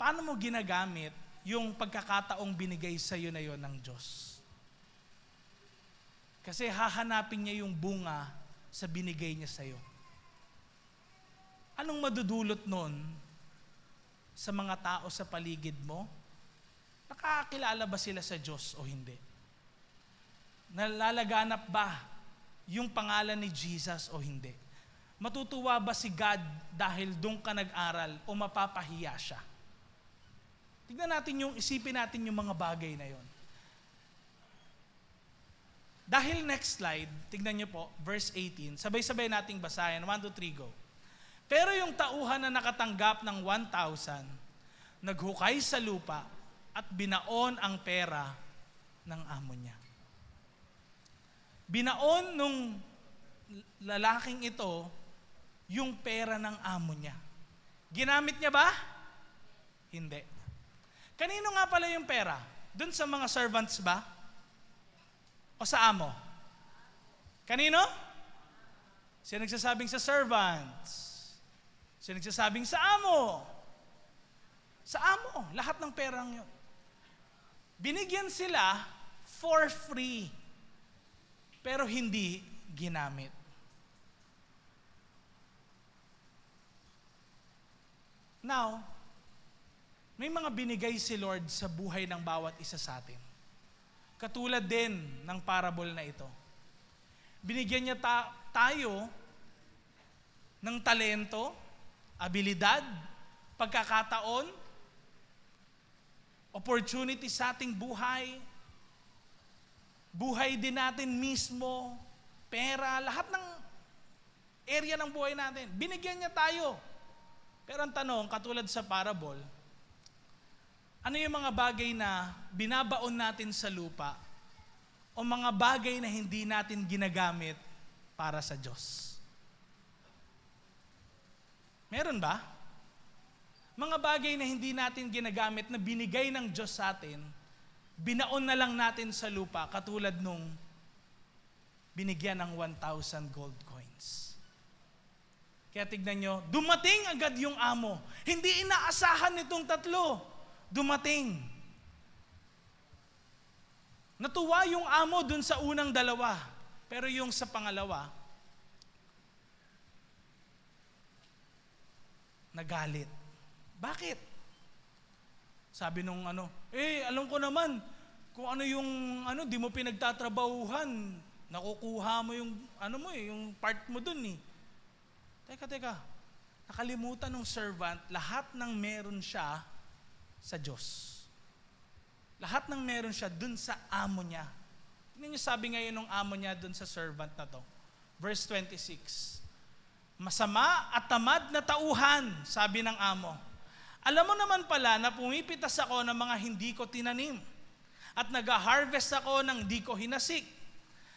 paano mo ginagamit yung pagkakataong binigay sa iyo na yon ng Diyos? Kasi hahanapin niya yung bunga sa binigay niya sa iyo. Anong madudulot nun sa mga tao sa paligid mo? Nakakilala ba sila sa Diyos o hindi? Nalalaganap ba yung pangalan ni Jesus o hindi? Matutuwa ba si God dahil doon ka nag-aral o mapapahiya siya? Tignan natin isipin natin yung mga bagay na yon. Dahil next slide, tignan niyo po, verse 18, sabay-sabay nating basahin, 1, 2, 3, go. Pero yung tauhan na nakatanggap ng 1,000, naghukay sa lupa at binaon ang pera ng amo niya. Binaon nung lalaking ito yung pera ng amo niya. Ginamit niya ba? Hindi. Kanino nga pala yung pera? Doon sa mga servants ba? O sa amo? Kanino? Sino nagsasabing sa servants? Sino nagsasabing sa amo? Sa amo. Lahat ng perang yun. Binigyan sila for free. Pero hindi ginamit. Now, may mga binigay si Lord sa buhay ng bawat isa sa atin. Katulad din ng parable na ito. Binigyan niya tayo ng talento, abilidad, pagkakataon, opportunity sa ating buhay, buhay din natin mismo, pera, lahat ng area ng buhay natin. Binigyan niya tayo. Pero ang tanong, katulad sa parable, ano yung mga bagay na binabaon natin sa lupa o mga bagay na hindi natin ginagamit para sa Diyos? Meron ba? Mga bagay na hindi natin ginagamit na binigay ng Diyos sa atin, binaon na lang natin sa lupa katulad nung binigyan ng 1,000 gold coins. Kaya tignan nyo, dumating agad yung amo. Hindi inaasahan nitong tatlo. Dumating. Natuwa yung amo dun sa unang dalawa. Pero yung sa pangalawa, nagalit. Bakit? Sabi nung alam ko naman, kung ano yung di mo pinagtatrabahuhan, nakukuha mo yung yung part mo dun eh. Teka, nakalimutan ng servant, lahat ng meron siya sa Diyos. Lahat ng meron siya dun sa amo niya. Tingnan niyo sabi ngayon ng amo niya dun sa servant na to. Verse 26. Masama at tamad na tauhan, sabi ng amo. Alam mo naman pala na pumipitas ako ng mga hindi ko tinanim at nag-harvest ako ng di ko hinasik.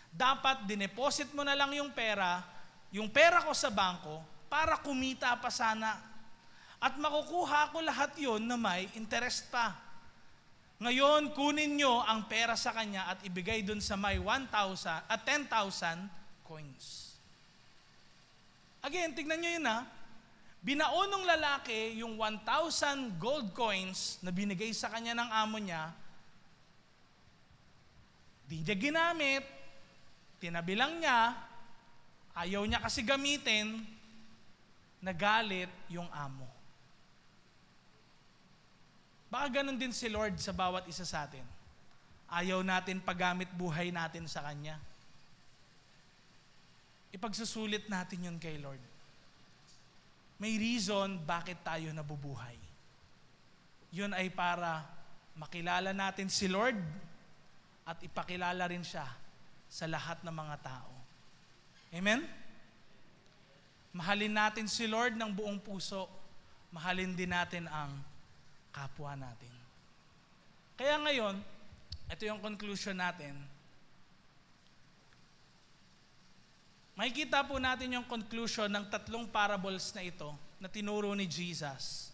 Dapat dineposit mo na lang yung pera ko sa bangko para kumita pa sana. At makukuha ko lahat yon na may interest pa. Ngayon, kunin nyo ang pera sa kanya at ibigay dun sa may 10,000 coins. Again, tignan nyo yun Binaon ng lalaki yung 1,000 gold coins na binigay sa kanya ng amo niya. Di niya ginamit, tinabilang niya, ayaw niya kasi gamitin, nagalit yung amo. Baka ganun din si Lord sa bawat isa sa atin. Ayaw natin paggamit buhay natin sa Kanya. Ipagsusulit natin yun kay Lord. May reason bakit tayo nabubuhay. Yun ay para makilala natin si Lord at ipakilala rin siya sa lahat ng mga tao. Amen? Mahalin natin si Lord ng buong puso. Mahalin din natin ang kapwa natin. Kaya ngayon, ito yung conclusion natin. Makikita po natin yung conclusion ng 3 parables na ito na tinuro ni Jesus.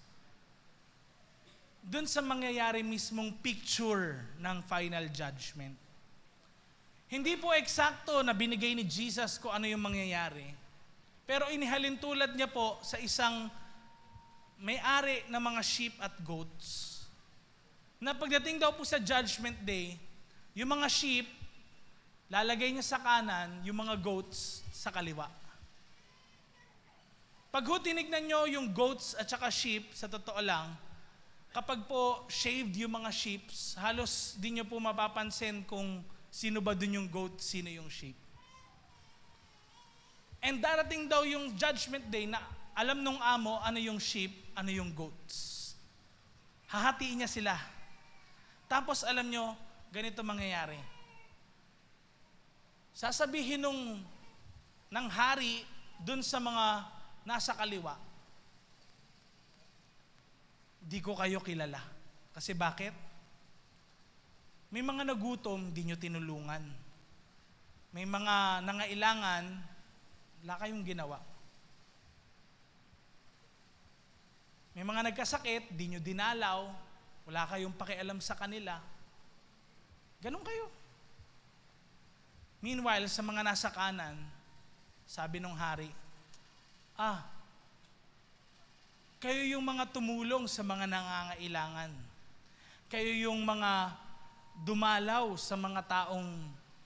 Doon sa mangyayari mismong picture ng final judgment. Hindi po eksakto na binigay ni Jesus kung ano yung mangyayari. Pero inihalin tulad niya po sa isang may-ari ng mga sheep at goats. Na pagdating daw po sa judgment day, yung mga sheep, lalagay niya sa kanan, yung mga goats sa kaliwa. Pag ho tinignan nyo yung goats at saka sheep, sa totoo lang, kapag po shaved yung mga sheep, halos di nyo po mapapansin kung sino ba dun yung goat, sino yung sheep. And darating daw yung judgment day na alam nung amo ano yung sheep, ano yung goats. Hahatiin niya sila. Tapos alam nyo, ganito mangyayari. Sasabihin ng hari dun sa mga nasa kaliwa, di ko kayo kilala. Kasi bakit? May mga nagutom, di nyo tinulungan. May mga nangailangan, wala kayong ginawa. May mga nagkasakit, di nyo dinalaw, wala kayong pakialam sa kanila. Ganun kayo. Meanwhile, sa mga nasa kanan, sabi nung hari, kayo yung mga tumulong sa mga nangangailangan. Kayo yung mga dumalaw sa mga taong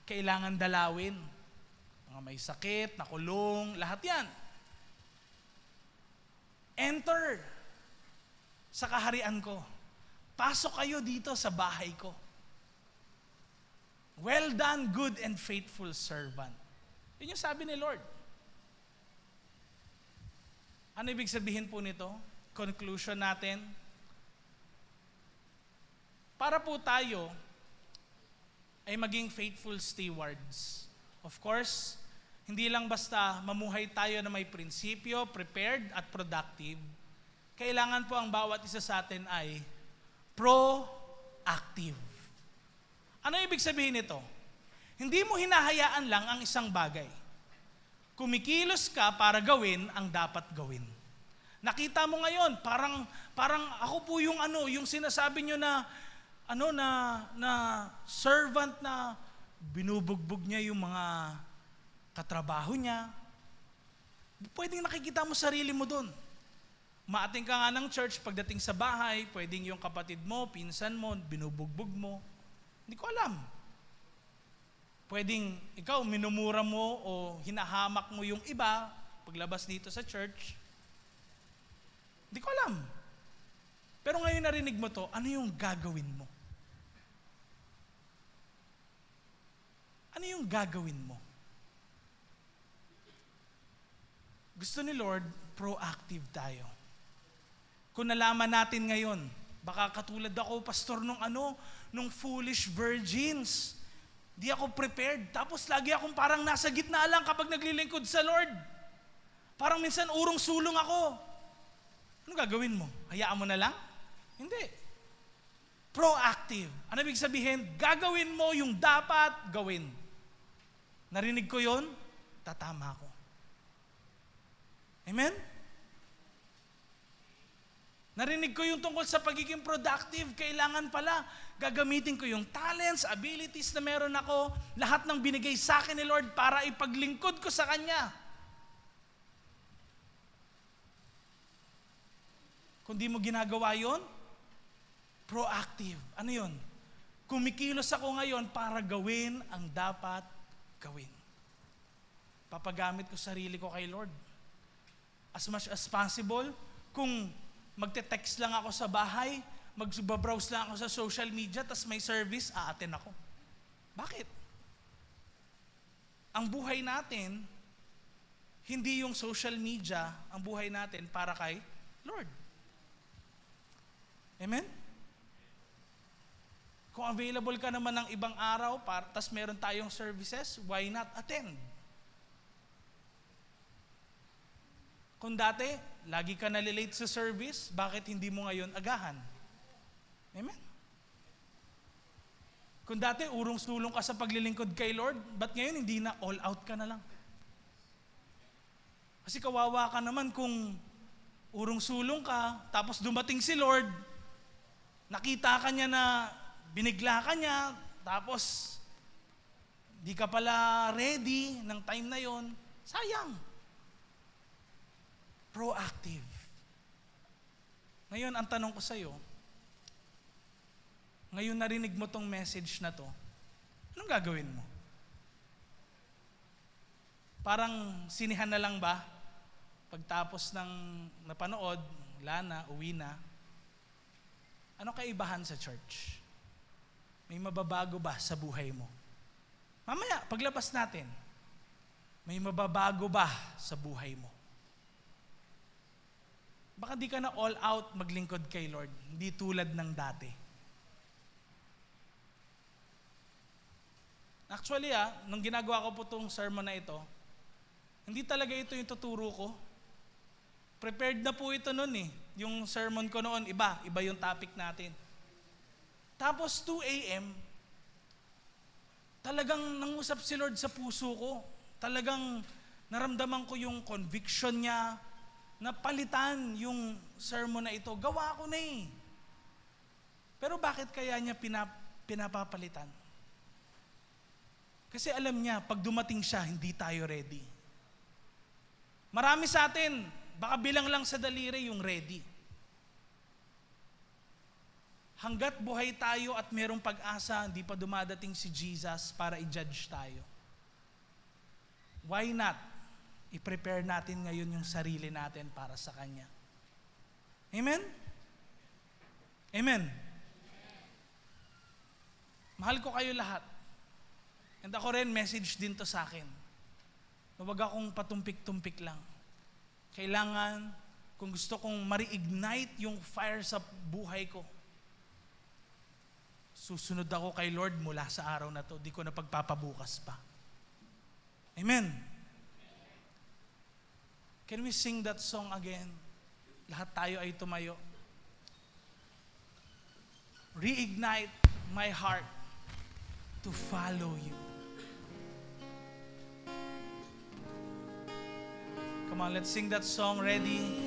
kailangan dalawin. Mga may sakit, nakulong, lahat yan. Enter sa kaharian ko. Pasok kayo dito sa bahay ko. Well done, good and faithful servant. Yun yung sabi ni Lord. Ano ibig sabihin po nito? Conclusion natin. Para po tayo ay maging faithful stewards. Of course, hindi lang basta mamuhay tayo na may prinsipyo, prepared at productive. Kailangan po ang bawat isa sa atin ay proactive. Ano ibig sabihin nito? Hindi mo hinahayaan lang ang isang bagay. Kumikilos ka para gawin ang dapat gawin. Nakita mo ngayon, parang ako po yung yung sinasabi nyo na servant na binubugbog niya yung mga katrabaho niya. Pwedeng nakikita mo sarili mo doon. Maating ka nga ng church, pagdating sa bahay, pwedeng yung kapatid mo, pinsan mo, binubugbog mo. Hindi ko alam. Pwedeng ikaw, minumura mo o hinahamak mo yung iba, paglabas dito sa church. Hindi ko alam. Pero ngayon narinig mo to, ano yung gagawin mo? Ano yung gagawin mo? Gusto ni Lord, proactive tayo. Kung nalaman natin ngayon, baka katulad ako, pastor, nung foolish virgins. Di ako prepared. Tapos lagi akong parang nasa gitna lang kapag naglilingkod sa Lord. Parang minsan urong-sulong ako. Ano gagawin mo? Hayaan mo na lang? Hindi. Proactive. Ano ibig sabihin? Gagawin mo yung dapat gawin. Narinig ko yon, tatama ako. Amen? Narinig ko yung tungkol sa pagiging productive. Kailangan pala, gagamitin ko yung talents, abilities na meron ako, lahat ng binigay sa akin ni Lord para ipaglingkod ko sa Kanya. Kung di mo ginagawa yon, proactive. Ano yon? Kumikilos ako ngayon para gawin ang dapat gawin. Papagamit ko sarili ko kay Lord. As much as possible, kung magte-text lang ako sa bahay, magbabrowse lang ako sa social media, tas may service, aaten ako. Bakit? Ang buhay natin, hindi yung social media, ang buhay natin para kay Lord. Amen? Kung available ka naman ng ibang araw, tas meron tayong services, why not attend? Kung dati, lagi ka nalilate sa service, bakit hindi mo ngayon agahan? Amen? Kung dati, urong-sulong ka sa paglilingkod kay Lord, ba't ngayon hindi na all out ka na lang? Kasi kawawa ka naman kung urong-sulong ka, tapos dumating si Lord, nakita ka niya na binigla ka niya, tapos di ka pala ready ng time na yon, sayang. Proactive. Ngayon, ang tanong ko sa'yo, ngayon narinig mo tong message na to, anong gagawin mo? Parang sinihan na lang ba? Pagtapos ng napanood, wala na, uwi na. Ano kaibahan sa church? May mababago ba sa buhay mo? Mamaya, paglabas natin, may mababago ba sa buhay mo? Baka di ka na all out maglingkod kay Lord, hindi tulad ng dati. Actually, nung ginagawa ko po itong sermon na ito, hindi talaga ito yung tuturo ko. Prepared na po ito noon eh. Yung sermon ko noon, iba yung topic natin. Tapos 2 a.m., talagang nangusap si Lord sa puso ko. Talagang naramdaman ko yung conviction niya, na palitan yung sermon na ito. Gawa ko na eh. Pero bakit kaya niya pinapapalitan? Kasi alam niya, pag dumating siya, hindi tayo ready. Marami sa atin, baka bilang lang sa daliri yung ready. Hanggat buhay tayo at merong pag-asa, hindi pa dumadating si Jesus para i-judge tayo. Why not? I-prepare natin ngayon yung sarili natin para sa Kanya. Amen? Amen? Mahal ko kayo lahat. And ako rin, message din to sa akin. Huwag akong patumpik-tumpik lang. Kailangan, kung gusto kong ma-reignite yung fire sa buhay ko, susunod ako kay Lord mula sa araw na to. Di ko na pagpapabukas pa. Amen? Can we sing that song again? Lahat tayo ay tumayo. Reignite my heart to follow you. Come on, let's sing that song. Ready?